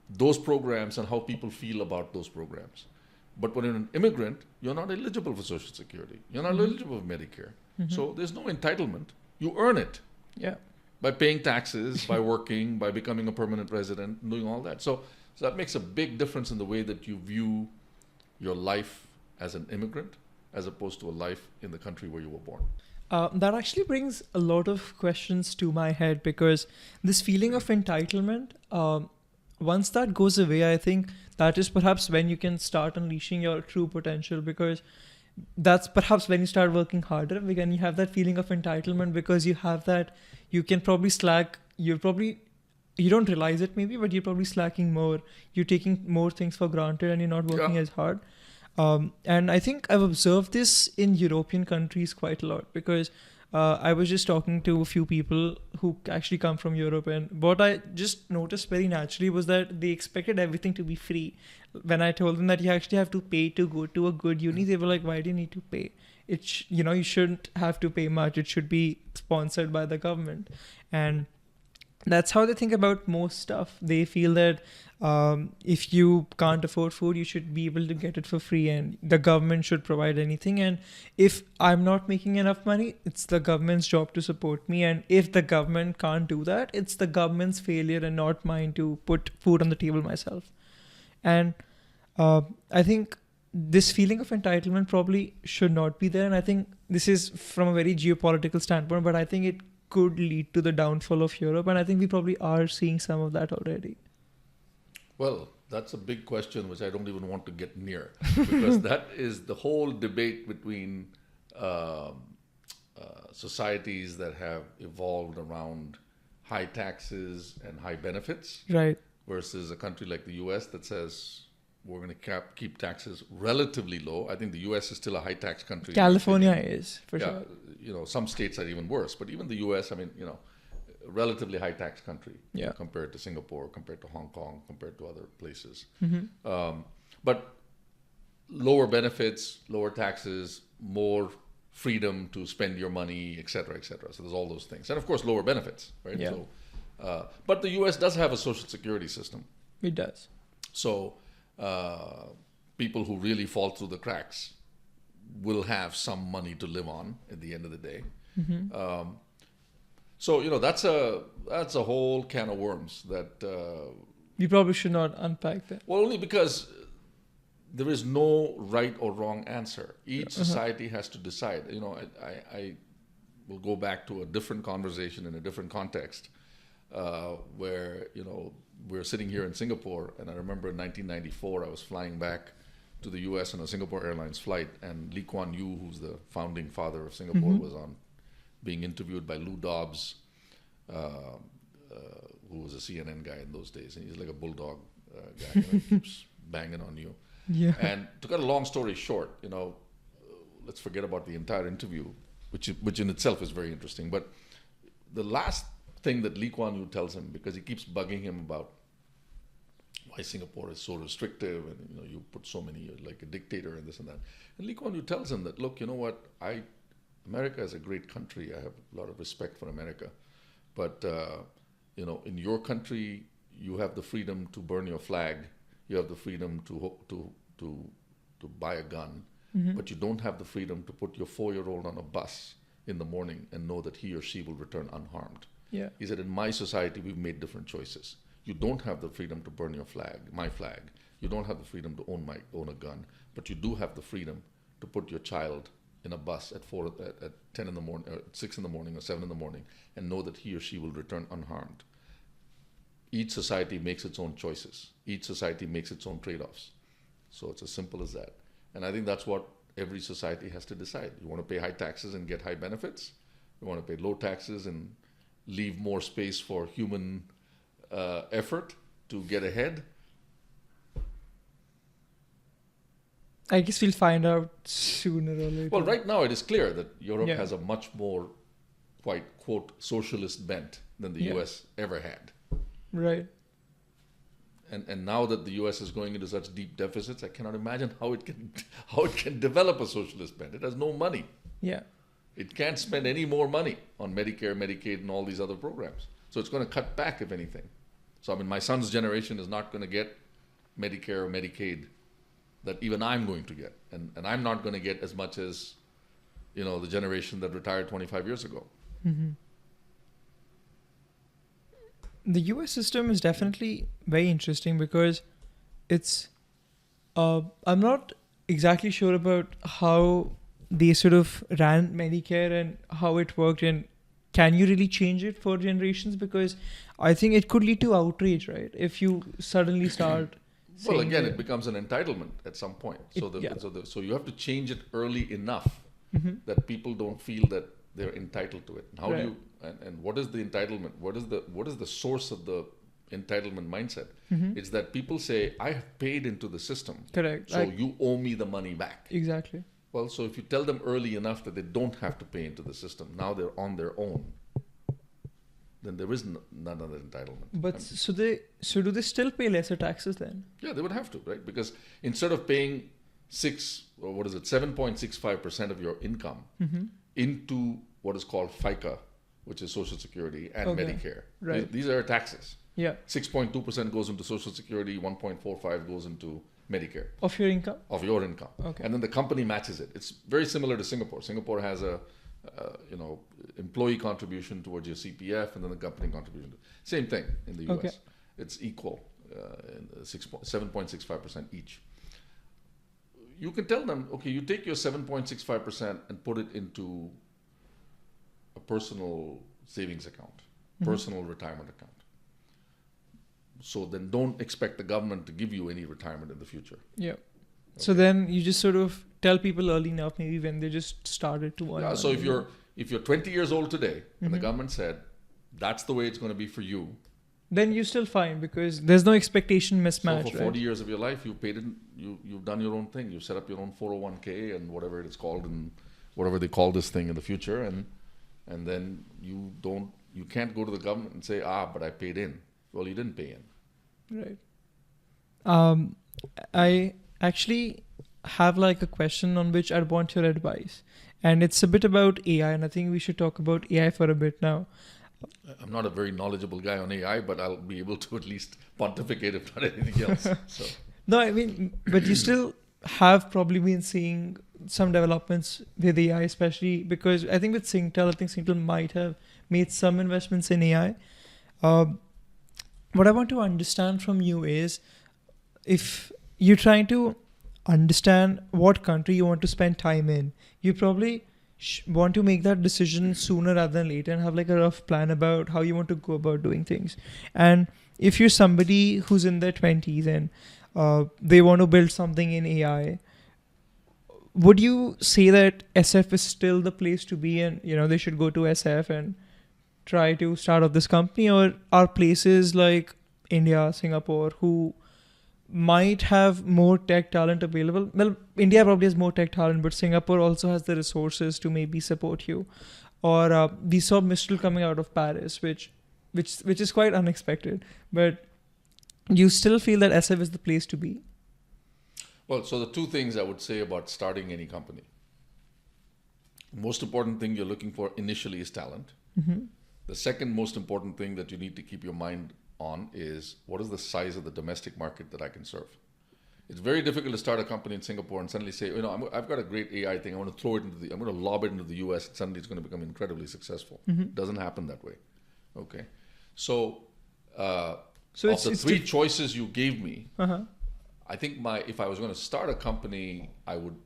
those programs and how people feel about those programs. But when you're an immigrant, you're not eligible for Social Security. You're not eligible for Medicare. So there's no entitlement. You earn it. Yeah. By paying taxes, by working, by becoming a permanent resident, doing all that. So that makes a big difference in the way that you view your life as an immigrant, as opposed to a life in the country where you were born. That actually brings a lot of questions to my head, because this feeling of entitlement, once that goes away, I think that is perhaps when you can start unleashing your true potential, because that's perhaps when you start working harder, when you have that feeling of entitlement, because you have that, you can probably slack, you don't realize it maybe, but you're probably slacking more, you're taking more things for granted, and you're not working as hard. And I think I've observed this in European countries quite a lot, because I was just talking to a few people who actually come from Europe, and what I just noticed very naturally was that they expected everything to be free. When I told them that you actually have to pay to go to a good uni, they were like, why do you need to pay? You shouldn't have to pay much. It should be sponsored by the government. And that's how they think about most stuff. They feel that if you can't afford food, you should be able to get it for free, and the government should provide anything. And if I'm not making enough money, it's the government's job to support me. And if the government can't do that, it's the government's failure and not mine to put food on the table myself. And I think this feeling of entitlement probably should not be there. And I think this is from a very geopolitical standpoint, but I think it could lead to the downfall of Europe. And I think we probably are seeing some of that already. Well, that's a big question which I don't even want to get near, because that is the whole debate between societies that have evolved around high taxes and high benefits, right, versus a country like the US that says we're going to keep taxes relatively low. I think the US is still a high tax country. California is, for sure. Some states are even worse, but even the US, relatively high tax country compared to Singapore, compared to Hong Kong, compared to other places. But lower benefits, lower taxes, more freedom to spend your money, et cetera, et cetera. So there's all those things. And of course, lower benefits, right? Yeah. So, but the US does have a social security system. It does. So people who really fall through the cracks will have some money to live on at the end of the day. So that's a whole can of worms that we probably should not unpack that. well, only because there is no right or wrong answer. Each society has to decide. I will go back to a different conversation in a different context, where we're sitting here in Singapore, and I remember in 1994 I was flying back to the U.S. on a Singapore Airlines flight, and Lee Kuan Yew, who's the founding father of Singapore, was on being interviewed by Lou Dobbs, who was a CNN guy in those days, and he's like a bulldog guy, he keeps banging on you. Yeah. And to cut a long story short, let's forget about the entire interview, which in itself is very interesting. But the last thing that Lee Kuan Yew tells him, because he keeps bugging him about why Singapore is so restrictive, and you put so many, like a dictator and this and that. And Lee Kuan Yew tells him that, look, you know what, America is a great country. I have a lot of respect for America, but in your country, you have the freedom to burn your flag. You have the freedom to buy a gun, but you don't have the freedom to put your 4-year-old on a bus in the morning and know that he or she will return unharmed. Yeah. He said, in my society, we've made different choices. You don't have the freedom to burn your flag, my flag. You don't have the freedom to own a gun, but you do have the freedom to put your child in a bus at 10 in the morning, or 6 in the morning, or 7 in the morning, and know that he or she will return unharmed. Each society makes its own choices. Each society makes its own trade-offs. So it's as simple as that. And I think that's what every society has to decide. You want to pay high taxes and get high benefits? You want to pay low taxes and leave more space for human effort to get ahead? I guess we'll find out sooner or later. Well, right now it is clear that Europe has a much more, quite, quote, socialist bent than the US ever had. Right. And now that the US is going into such deep deficits, I cannot imagine how it can develop a socialist bent. It has no money. Yeah. It can't spend any more money on Medicare, Medicaid, and all these other programs. So it's going to cut back, if anything. So my son's generation is not going to get Medicare or Medicaid that even I'm going to get. And I'm not going to get as much as, the generation that retired 25 years ago. Mm-hmm. The US system is definitely very interesting because it's, I'm not exactly sure about how they sort of ran Medicare and how it worked, and can you really change it for generations? Because I think it could lead to outrage, right? If you suddenly start well, again, it becomes an entitlement at some point. So you have to change it early enough that people don't feel that they're entitled to it. How do you and what is the entitlement? What is the source of the entitlement mindset? It's that people say, I have paid into the system. Correct. So you owe me the money back. Exactly. Well, so if you tell them early enough that they don't have to pay into the system, now they're on their own, then there is none of the entitlement. But so do they still pay lesser taxes then? Yeah, they would have to, right? Because instead of paying 7.65% of your income into what is called FICA, which is Social Security, and Medicare. Right. These are taxes. Yeah. 6.2% goes into Social Security, 1.45 goes into Medicare. Of your income? Of your income. Okay. And then the company matches it. It's very similar to Singapore. Singapore has a employee contribution towards your CPF, and then the company contribution. Same thing in the US. Okay. It's equal, 7.65% each. You can tell them, okay, you take your 7.65% and put it into a personal savings account, personal retirement account. So then don't expect the government to give you any retirement in the future. Yeah. Okay. So then you just sort of tell people early enough, maybe when they just started to earn. Yeah, so if you're 20 years old today and the government said that's the way it's going to be for you, then you're still fine because there's no expectation mismatch. So for 40 years of your life, you've done your own thing. You set up your own 401k and whatever it is called, and whatever they call this thing in the future, and then you can't go to the government and say, but I paid in. Well, you didn't pay in. Right. I actually have like a question on which I'd want your advice, and it's a bit about AI, and I think we should talk about AI for a bit now. I'm not a very knowledgeable guy on AI, but I'll be able to at least pontificate if not anything else. So. No, I mean, but you still have probably been seeing some developments with AI, especially because I think with Singtel, I think Singtel might have made some investments in AI. What I want to understand from you is, if you're trying to understand what country you want to spend time in, you probably want to make that decision sooner rather than later and have like a rough plan about how you want to go about doing things. And if you're somebody who's in their 20s and they want to build something in AI, would you say that SF is still the place to be, and they should go to SF and try to start up this company? Or are places like India, Singapore, who might have more tech talent available? Well, India probably has more tech talent, but Singapore also has the resources to maybe support you. Or we saw Mistral coming out of Paris, which is quite unexpected. But you still feel that SF is the place to be? Well, so the two things I would say about starting any company. Most important thing you're looking for initially is talent. Mm-hmm. The second most important thing that you need to keep your mind on is, what is the size of the domestic market that I can serve? It's very difficult to start a company in Singapore and suddenly say, I've got a great AI thing. I'm going to lob it into the US, and suddenly it's going to become incredibly successful. Mm-hmm. It doesn't happen that way. Okay. So of So the three choices you gave me, Uh-huh. I think if I was going to start a company, I would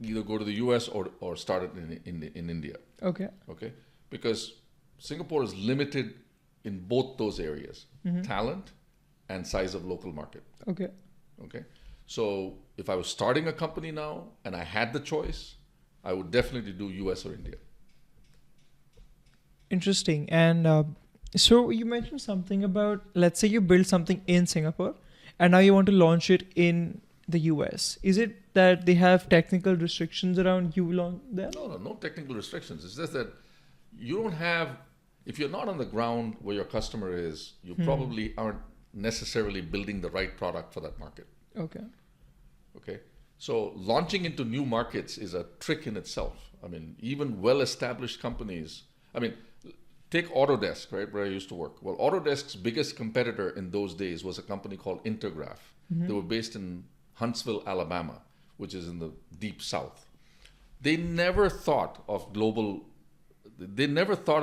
either go to the US or start it in India. Okay. Okay. Because Singapore is limited in both those areas, Mm-hmm. talent and size of local market. Okay. Okay. So if I was starting a company now and I had the choice, I would definitely do US or India. Interesting. And so you mentioned something about, let's say you build something in Singapore and now you want to launch it in the US. Is it that they have technical restrictions around you launch there? No technical restrictions. It's just that you don't have, if you're not on the ground where your customer is, you probably aren't necessarily building the right product for that market. Okay. Okay. So launching into new markets is a trick in itself. I mean, even well-established companies, take Autodesk, right, where I used to work. Well, Autodesk's biggest competitor in those days was a company called Intergraph. Mm-hmm. They were based in Huntsville, Alabama, which is in the deep south. They never thought of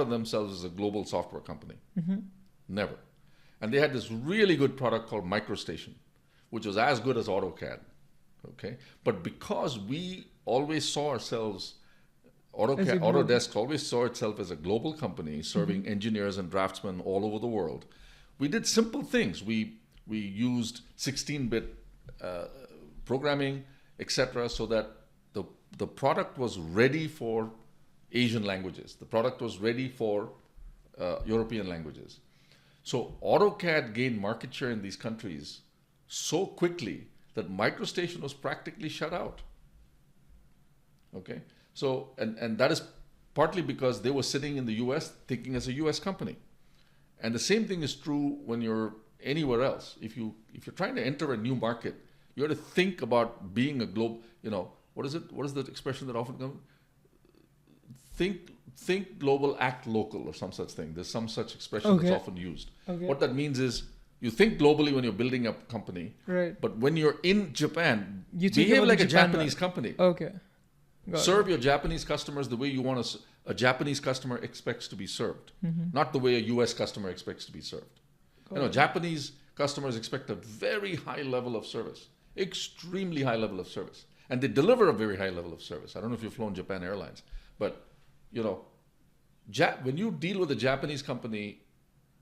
themselves as a global software company. Mm-hmm. Never. And they had this really good product called MicroStation, which was as good as AutoCAD. Okay. But because we always saw ourselves, Autodesk always saw itself as a global company serving engineers and draftsmen all over the world, we did simple things. We used 16-bit programming, etc., so that the product was ready for Asian languages. The product was ready for European languages. So AutoCAD gained market share in these countries so quickly that MicroStation was practically shut out. Okay. So, and that is partly because they were sitting in the US thinking as a US company. And the same thing is true when you're anywhere else. If you're trying to enter a new market, you have to think about being a global, what is it? What is the expression that often comes? Think global, act local, or some such thing. There's some such expression that's often used. Okay. What that means is, you think globally when you're building a company, right? But when you're in Japan, you behave like a Japanese company. Okay. Serve your Japanese customers the way you want a Japanese customer expects to be served, not the way a US customer expects to be served. Japanese customers expect a very high level of service, extremely high level of service, and they deliver a very high level of service. I don't know if you've flown Japan Airlines, but when you deal with a Japanese company,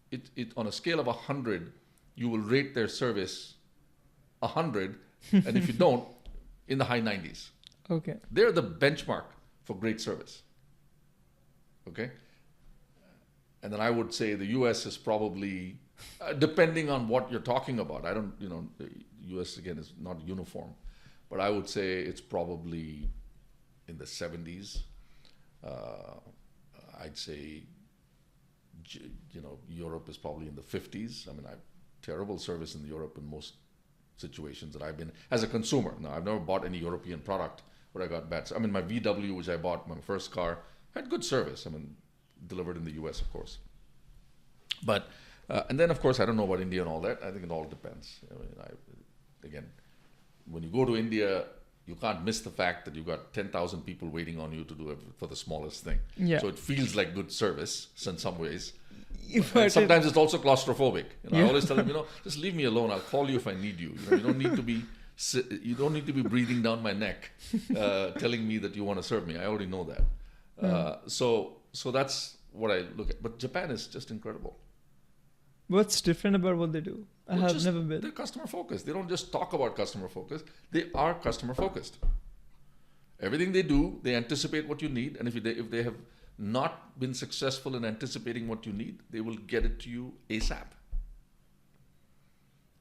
it on a scale of 100, you will rate their service 100, and if you don't, in the high 90s. Okay. They're the benchmark for great service. Okay? And then I would say the US is probably, depending on what you're talking about, the US again is not uniform, but I would say it's probably in the 70s. I'd say, Europe is probably in the 50s. I have terrible service in Europe in most situations that I've been as a consumer. Now, I've never bought any European product where I got bad. My VW, which I bought, my first car, had good service. Delivered in the US, of course. But, and then, of course, I don't know about India and all that. I think it all depends. Again, when you go to India, you can't miss the fact that you've got 10,000 people waiting on you to do it for the smallest thing. Yeah. So it feels like good service in some ways. But And sometimes it's also claustrophobic. I Yeah. always tell them, just leave me alone. I'll call you if I need you. You don't need to be breathing down my neck, telling me that you want to serve me. I already know that. So that's what I look at. But Japan is just incredible. what's different about what they do? I have never been. They're customer focused. They don't just talk about customer focused. They are customer focused. Everything they do, they anticipate what you need, and if they have not been successful in anticipating what you need, they will get it to you ASAP.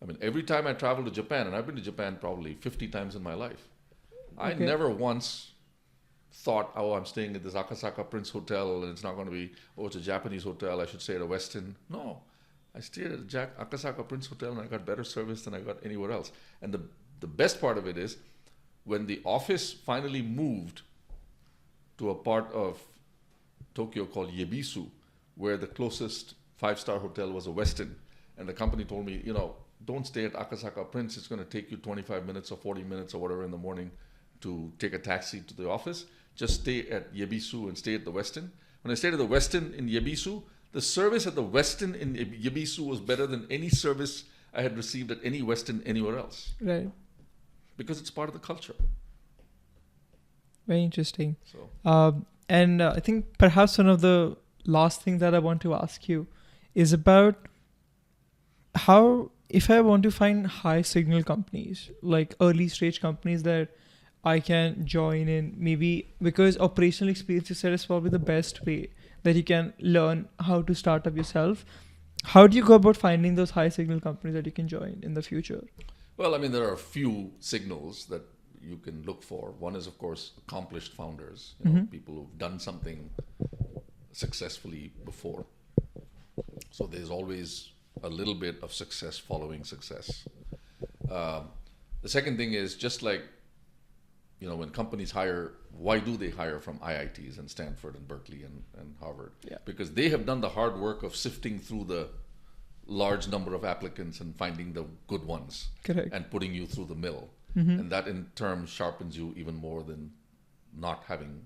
I mean, every time I travel to Japan, and I've been to Japan probably 50 times in my life, I never once thought, I'm staying at this Akasaka Prince Hotel, and it's not going to be, it's a Japanese hotel, I should stay at a Westin. No, I stayed at Akasaka Prince Hotel, and I got better service than I got anywhere else. And the best part of it is, when the office finally moved to a part of Tokyo called Yebisu, where the closest 5-star hotel was a Westin, and the company told me, don't stay at Akasaka Prince, it's going to take you 25 minutes or 40 minutes or whatever in the morning to take a taxi to the office. Just stay at Yebisu and stay at the Westin. When I stayed at the Westin in Yebisu, the service at the Westin in Yebisu was better than any service I had received at any Westin anywhere else. Right. Because it's part of the culture. Very interesting. So. And I think perhaps one of the last things that I want to ask you is about how, if I want to find high signal companies, like early stage companies that I can join in, maybe because operational experience, you said, is probably the best way that you can learn how to start up yourself. How do you go about finding those high signal companies that you can join in the future? Well, I mean, there are a few signals that you can look for. One is, of course, accomplished founders, people who've done something successfully before. So there's always a little bit of success following success. The second thing is, just like, when companies hire, why do they hire from IITs and Stanford and Berkeley and Harvard? Yeah. Because they have done the hard work of sifting through the large number of applicants and finding the good ones. Correct. And putting you through the mill. And that in turn sharpens you even more than not having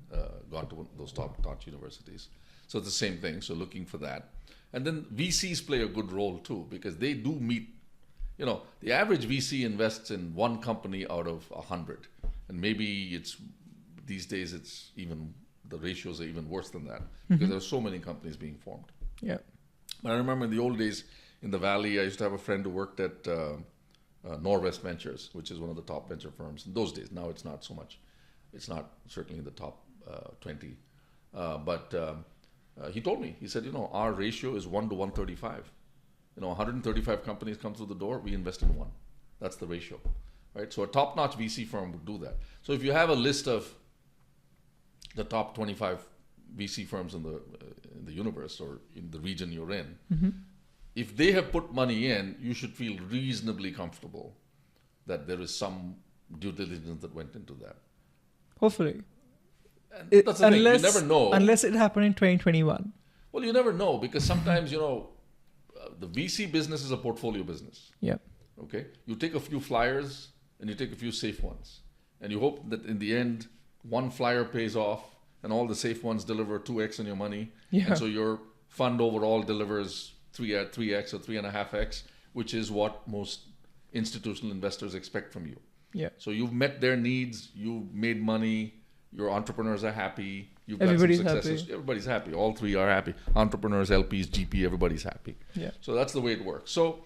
gone to those top universities. So it's the same thing. So looking for that. And then VCs play a good role too, because they do meet, the average VC invests in one company out of 100. And maybe these days the ratios are even worse than that, because there are so many companies being formed. Yeah. But I remember in the old days in the Valley, I used to have a friend who worked at Norwest Ventures, which is one of the top venture firms in those days. Now it's not so much. It's not certainly in the top 20. But he told me, he said, our ratio is 1 to 135. 135 companies come through the door, we invest in one. That's the ratio, right? So a top-notch VC firm would do that. So if you have a list of the top 25 VC firms in the universe or in the region you're in, if they have put money in, you should feel reasonably comfortable that there is some due diligence that went into that. Hopefully. And that's the thing. You never know. Unless it happened in 2021. Well, you never know, because sometimes, the VC business is a portfolio business. Yeah. Okay? You take a few flyers and you take a few safe ones. And you hope that in the end, one flyer pays off and all the safe ones deliver 2x on your money. Yeah. And so your fund overall delivers 3x or 3.5x, which is what most institutional investors expect from you. Yeah. So you've met their needs, you've made money, your entrepreneurs are happy, you've got Everybody's some successes. happy. Everybody's happy. All three are happy. Entrepreneurs, LPs, GP, everybody's happy. Yeah. So that's the way it works. So,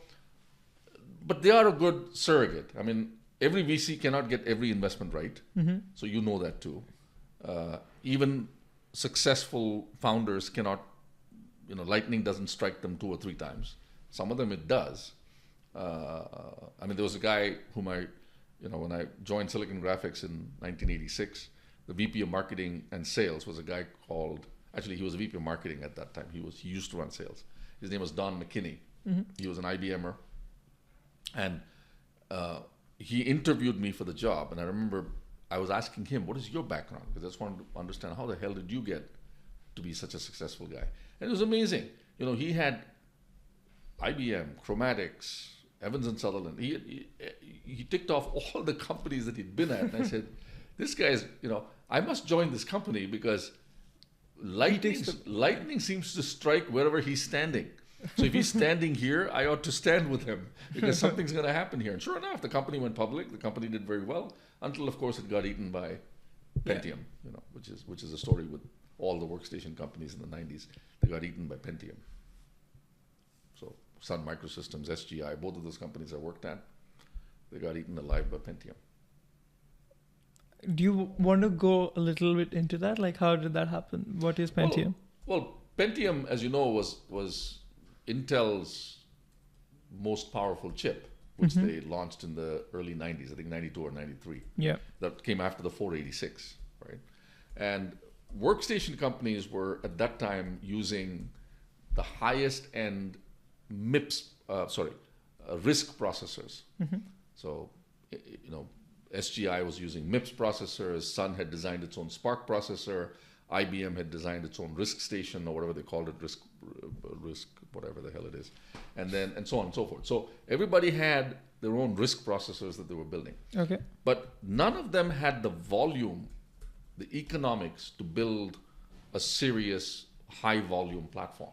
but they are a good surrogate. I mean, every VC cannot get every investment right. So you know that too. Even successful founders cannot, lightning doesn't strike them 2 or 3 times. Some of them it does. I mean, there was a guy whom when I joined Silicon Graphics in 1986, the VP of marketing and sales was a guy called, actually he was a VP of marketing at that time. He used to run sales. His name was Don McKinney. He was an IBMer. And he interviewed me for the job. And I remember I was asking him, what is your background? Because I just wanted to understand, how the hell did you get to be such a successful guy? And it was amazing. He had IBM, Chromatics, Evans and Sutherland. He ticked off all the companies that he'd been at. And I said, this guy's, I must join this company because lightning seems to strike wherever he's standing. So if he's standing here, I ought to stand with him because something's going to happen here. And sure enough, the company went public. The company did very well until, of course, it got eaten by Pentium, which is a story with all the workstation companies in the 90s. They got eaten by Pentium. So Sun Microsystems, SGI, both of those companies I worked at, they got eaten alive by Pentium. Do you want to go a little bit into that? Like, how did that happen? What is Pentium? Well, Pentium, as you know, was Intel's most powerful chip, which they launched in the early 90s, I think 92 or 93. Yeah. That came after the 486, right? And workstation companies were, at that time, using the highest end RISC processors. So, SGI was using MIPS processors. Sun had designed its own Spark processor. IBM had designed its own RISC station, or whatever they called it, RISC, whatever the hell it is, and so on and so forth. So everybody had their own RISC processors that they were building. Okay. But none of them had the volume, the economics to build a serious high volume platform.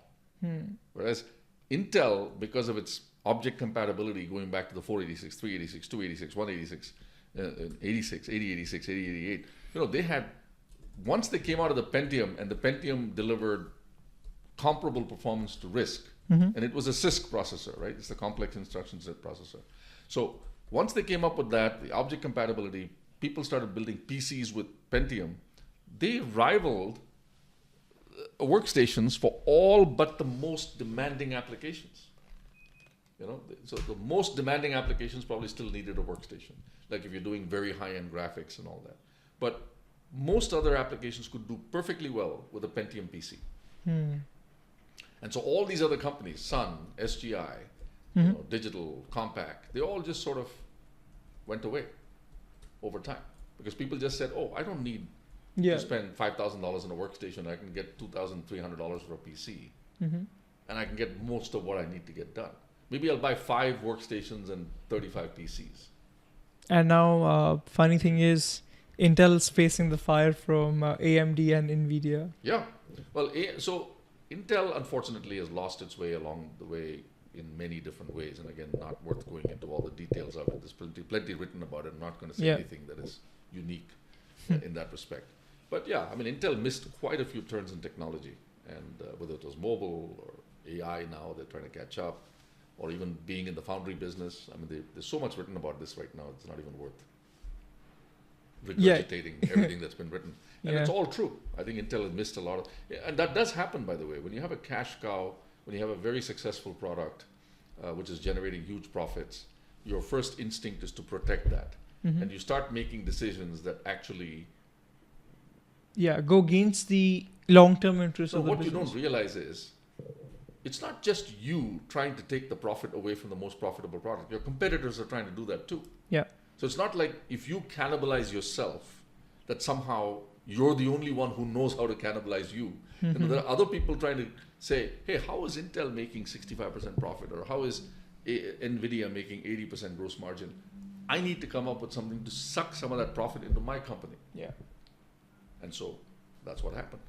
Whereas Intel, because of its object compatibility going back to the 486, 386, 286, 186, 86, 8086, 8088, they had, once they came out of the Pentium, and the Pentium delivered comparable performance to RISC, and it was a CISC processor, right? It's the complex instruction set processor. So once they came up with that, the object compatibility, people started building PCs with Pentium. They rivaled workstations for all but the most demanding applications. So the most demanding applications probably still needed a workstation, like if you're doing very high-end graphics and all that. But most other applications could do perfectly well with a Pentium PC. And so all these other companies, Sun, SGI, Digital, Compaq, they all just sort of went away over time because people just said, oh, I don't need to spend $5,000 on a workstation. I can get $2,300 for a PC, and I can get most of what I need to get done. Maybe I'll buy 5 workstations and 35 PCs. And now, funny thing is, Intel's facing the fire from AMD and NVIDIA. Yeah. Well, so Intel, unfortunately, has lost its way along the way in many different ways. And again, not worth going into all the details of it. There's plenty written about it. I'm not going to say anything that is unique in that respect. But yeah, I mean, Intel missed quite a few turns in technology. And whether it was mobile or AI now, they're trying to catch up. Or even being in the foundry business. I mean, there's so much written about this right now, it's not even worth regurgitating everything that's been written. And it's all true. I think Intel has missed a lot of... And that does happen, by the way. When you have a cash cow, when you have a very successful product, which is generating huge profits, your first instinct is to protect that. And you start making decisions that actually... go against the long-term interest of the business. What you don't realize is, it's not just you trying to take the profit away from the most profitable product. Your competitors are trying to do that too. Yeah. So it's not like if you cannibalize yourself, that somehow you're the only one who knows how to cannibalize you. There are other people trying to say, hey, how is Intel making 65% profit? Or how is NVIDIA making 80% gross margin? I need to come up with something to suck some of that profit into my company. Yeah. And so that's what happened.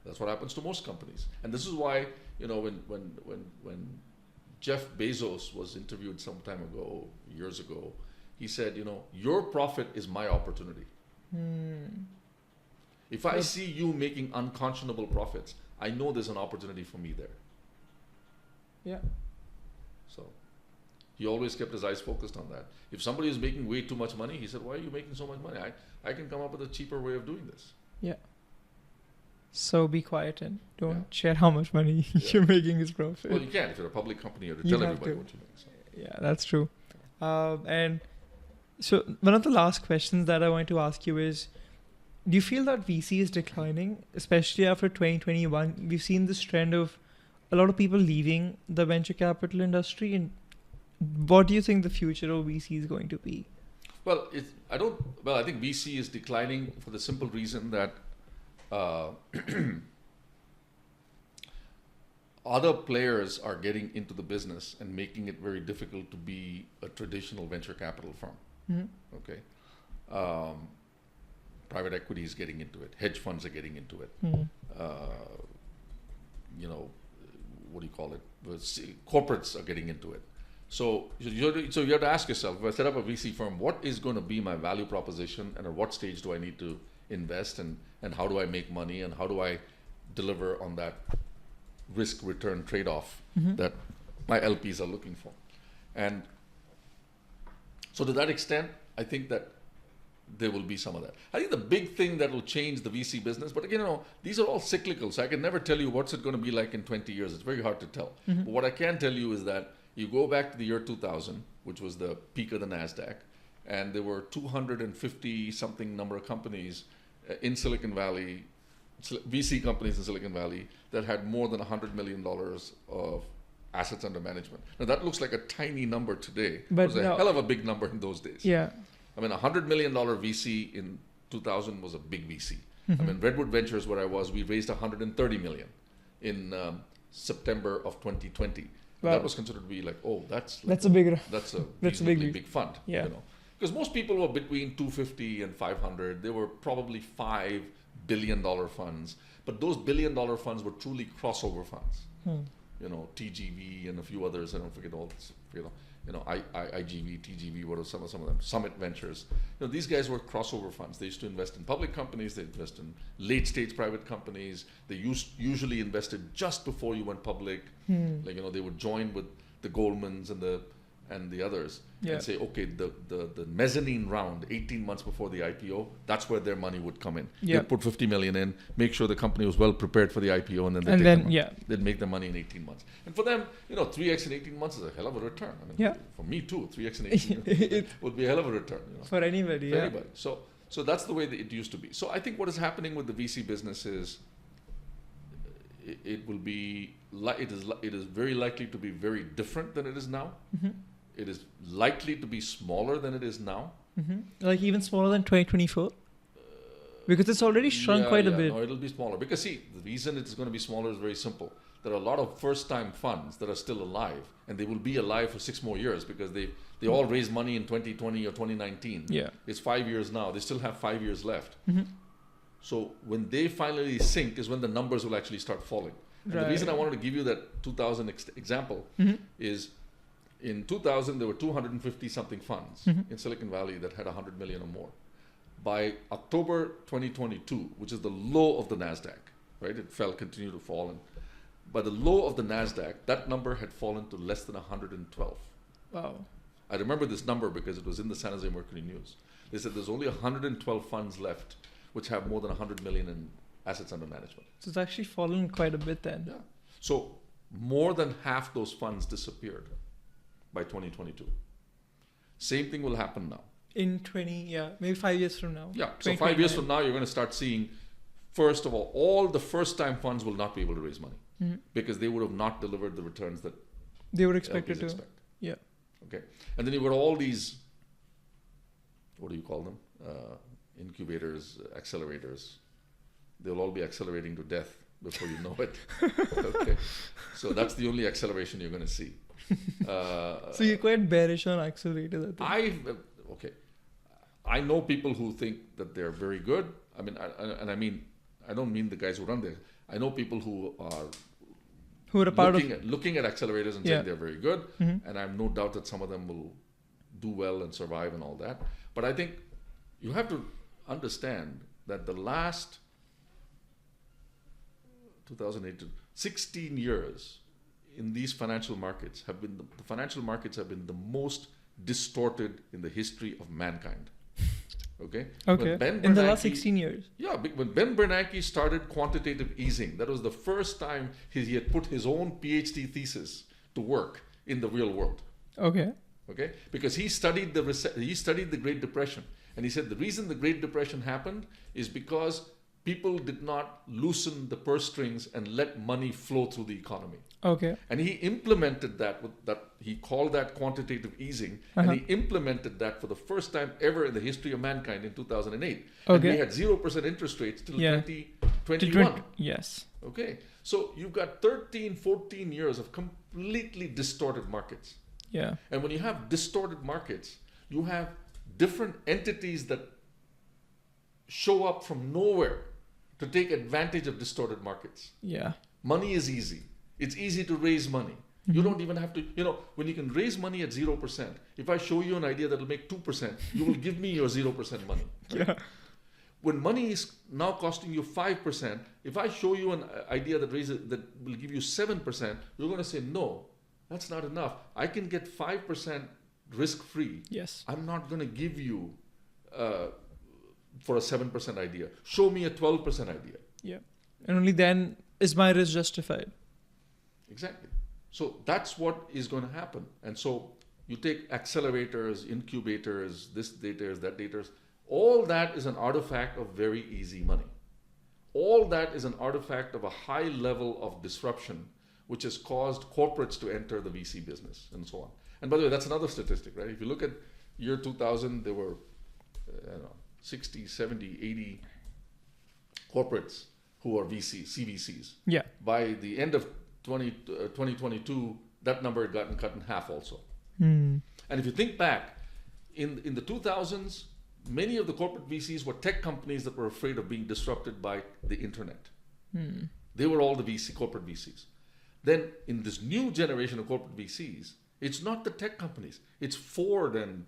That's what happens to most companies. And this is why, when Jeff Bezos was interviewed some time ago, years ago, he said, your profit is my opportunity. If I see you making unconscionable profits, I know there's an opportunity for me there. Yeah. So he always kept his eyes focused on that. If somebody is making way too much money, he said, why are you making so much money? I can come up with a cheaper way of doing this. Yeah. So be quiet and don't share how much money you're making is profit. Well, you can't. If you're a public company, you have to tell everybody what you make. So. Yeah, that's true. And so one of the last questions that I want to ask you is, do you feel that VC is declining, especially after 2021? We've seen this trend of a lot of people leaving the venture capital industry. And what do you think the future of VC is going to be? Well, I think VC is declining for the simple reason that a other players are getting into the business and making it very difficult to be a traditional venture capital firm. Okay. Private equity is getting into it. Hedge funds are getting into it. You know, what do you call it? Corporates are getting into it. So you have to ask yourself, if I set up a VC firm, what is going to be my value proposition, and at what stage do I need to invest, and how do I make money, and how do I deliver on that risk return trade-off that my LPs are looking for? And so to that extent, I think that there will be some of that. I think the big thing that will change the VC business, but again, you know, these are all cyclical, so I can never tell you what's it going to be like in 20 years. It's very hard to tell. But what I can tell you is that you go back to the year 2000, which was the peak of the NASDAQ, and there were 250 something number of companies in Silicon Valley, VC companies in Silicon Valley, that had more than $100 million of assets under management. Now that looks like a tiny number today. But it was a hell of a big number in those days. Yeah. I mean, $100 million VC in 2000 was a big VC. I mean, Redwood Ventures, where I was, we raised $130 million in September of 2020. Wow. That was considered to be like, oh, that's a big fund. Yeah. You know, because most people were between 250 and 500. They were probably $5 billion funds, but those $1 billion funds were truly crossover funds. You know, TGV and a few others. I don't forget all this. You know, IGV, TGV, what are some of them? Summit Ventures. You know, these guys were crossover funds. They used to invest in public companies. They invest in late-stage private companies. They usually invested just before you went public. Like, you know, they would join with the Goldmans and the others and say, okay, the mezzanine round 18 months before the IPO, that's where their money would come in. They'd put 50 million in, make sure the company was well prepared for the IPO, and then they'd make the money in 18 months. And for them, you know, 3x in 18 months is a hell of a return. I mean, for me too, 3x in 18 months would be a hell of a return. You know, for anybody. For anybody. So that's the way that it used to be. So I think what is happening with the VC business is it will be it is very likely to be very different than it is now. It is likely to be smaller than it is now. Like even smaller than 2024? Because it's already shrunk quite a bit. No, it'll be smaller. Because see, the reason it's going to be smaller is very simple. There are a lot of first-time funds that are still alive, and they will be alive for 6 more years because they all raised money in 2020 or 2019. Yeah. It's 5 years now. They still have 5 years left. So when they finally sink is when the numbers will actually start falling. And the reason I wanted to give you that 2000 example is in 2000, there were 250 something funds in Silicon Valley that had 100 million or more. By October 2022, which is the low of the NASDAQ, right? It continued to fall. And by the low of the NASDAQ, that number had fallen to less than 112. Wow. I remember this number because it was in the San Jose Mercury News. They said there's only 112 funds left which have more than 100 million in assets under management. So it's actually fallen quite a bit then. Yeah. So more than half those funds disappeared by 2022. Same thing will happen now. In maybe 5 years from now. Yeah, so 5 years from now, you're going to start seeing, first of all the first-time funds will not be able to raise money because they would have not delivered the returns that they would expect it to. Yeah. Okay. And then you've got all these, what do you call them? Incubators, accelerators. They'll all be accelerating to death before you know it. Okay. So that's the only acceleration you're going to see. So you're quite bearish on accelerators, I think. I know people who think that they're very good. I mean, I don't mean the guys who run there. I know people who are looking at accelerators and saying they're very good, and I have no doubt that some of them will do well and survive and all that. But I think you have to understand that the last 2008 to 16 years in these financial markets have been the most distorted in the history of mankind. Okay. In the last 16 years. Yeah, when Ben Bernanke started quantitative easing, that was the first time he had put his own PhD thesis to work in the real world. Okay. Because he studied the Great Depression, and he said the reason the Great Depression happened is because people did not loosen the purse strings and let money flow through the economy. Okay. And he implemented that he called that quantitative easing, and he implemented that for the first time ever in the history of mankind in 2008. And we had 0% interest rates till 21. Yes. Okay. So you've got 13, 14 years of completely distorted markets. Yeah. And when you have distorted markets, you have different entities that show up from nowhere to take advantage of distorted markets. Yeah. Money is easy. It's easy to raise money. You don't even have to, when you can raise money at 0%, if I show you an idea that will make 2%, you will give me your 0% money. Right? Yeah. When money is now costing you 5%, if I show you an idea that will give you 7%, you're going to say, no, that's not enough. I can get 5% risk-free. Yes. I'm not going to give you for a 7% idea. Show me a 12% idea. Yeah. And only then is my risk justified. Exactly. So that's what is going to happen. And so you take accelerators, incubators, this daters, that daters. All that is an artifact of very easy money. All that is an artifact of a high level of disruption, which has caused corporates to enter the VC business and so on. And by the way, that's another statistic, right? If you look at year 2000, there were 60, 70, 80 corporates who are CVCs. Yeah. By the end of 2022, that number had gotten cut in half also. Hmm. And if you think back, in the 2000s, many of the corporate VCs were tech companies that were afraid of being disrupted by the internet. Hmm. They were all the corporate VCs. Then in this new generation of corporate VCs, it's not the tech companies. It's Ford and,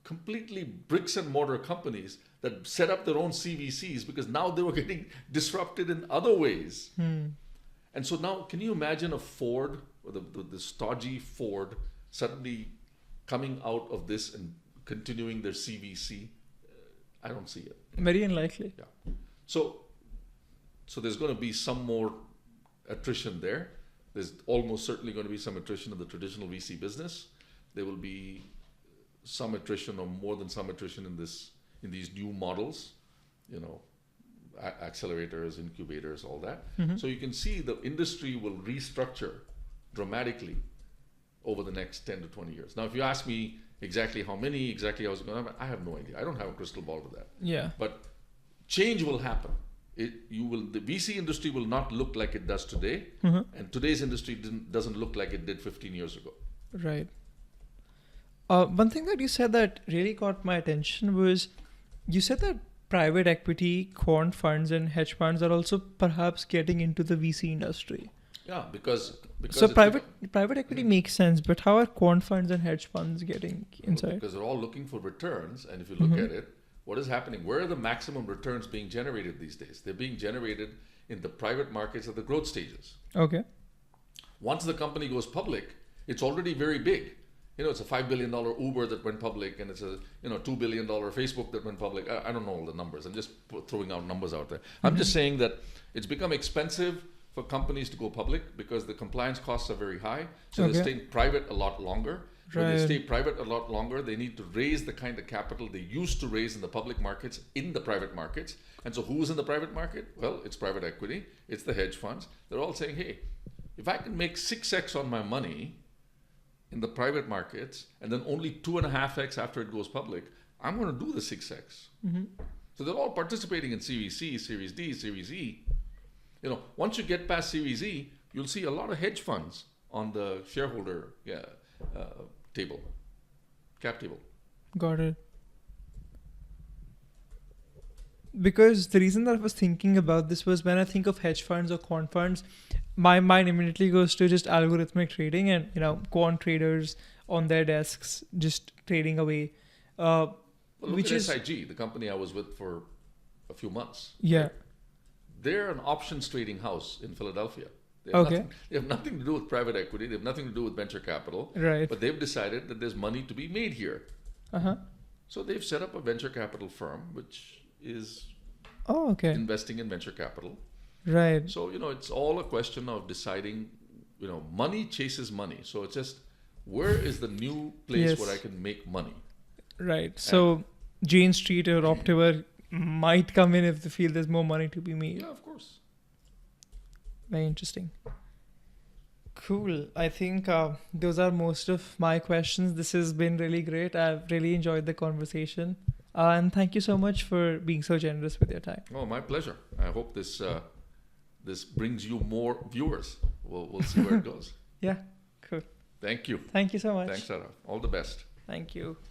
completely bricks and mortar companies that set up their own CVCs because now they were getting disrupted in other ways. Hmm. And so now, can you imagine a Ford, or the stodgy Ford, suddenly coming out of this and continuing their CVC? I don't see it. Very unlikely. Yeah. So there's going to be some more attrition there. There's almost certainly going to be some attrition in the traditional VC business. There will be some attrition, or more than some attrition, in these new models, accelerators, incubators, all that. Mm-hmm. So you can see the industry will restructure dramatically over the next 10 to 20 years. Now, if you ask me exactly how many, exactly how it's going to happen, I have no idea. I don't have a crystal ball to that. Yeah. But change will happen. The VC industry will not look like it does today, Mm-hmm. and today's industry doesn't look like it did 15 years ago. Right. One thing that you said that really caught my attention was you said that private equity, quant funds, and hedge funds are also perhaps getting into the VC industry. Yeah, because So private equity makes sense, but how are quant funds and hedge funds getting inside? Because they're all looking for returns, and if you look at it, what is happening? Where are the maximum returns being generated these days? They're being generated in the private markets at the growth stages. Okay. Once the company goes public, it's already very big. It's a $5 billion Uber that went public, and it's a $2 billion Facebook that went public. I don't know all the numbers. I'm just throwing out numbers out there. I'm just saying that it's become expensive for companies to go public because the compliance costs are very high. So they stay private a lot longer. When they stay private a lot longer, they need to raise the kind of capital they used to raise in the public markets in the private markets. And so who's in the private market? Well, it's private equity. It's the hedge funds. They're all saying, hey, if I can make 6x on my money in the private markets and then only 2.5x after it goes public, I'm going to do the 6x. Mm-hmm. So they're all participating in CVC, Series D, Series E. Once you get past Series E, you'll see a lot of hedge funds on the shareholder cap table. Got it. Because the reason that I was thinking about this was when I think of hedge funds or quant funds, my mind immediately goes to just algorithmic trading and, quant traders on their desks just trading away. Look at SIG, the company I was with for a few months. Yeah. Right? They're an options trading house in Philadelphia. They have nothing to do with private equity. They have nothing to do with venture capital. Right. But they've decided that there's money to be made here. Uh-huh. So they've set up a venture capital firm, which is investing in venture capital. Right. So, it's all a question of deciding, money chases money. So it's just, where is the new place where I can make money? Right. So Jane Street or Optiver might come in if they feel there's more money to be made. Yeah, of course. Very interesting. Cool. I think those are most of my questions. This has been really great. I've really enjoyed the conversation. And thank you so much for being so generous with your time. Oh, my pleasure. I hope this this brings you more viewers. We'll see where it goes. Yeah, cool. Thank you. Thank you so much. Thanks, Sarah. All the best. Thank you.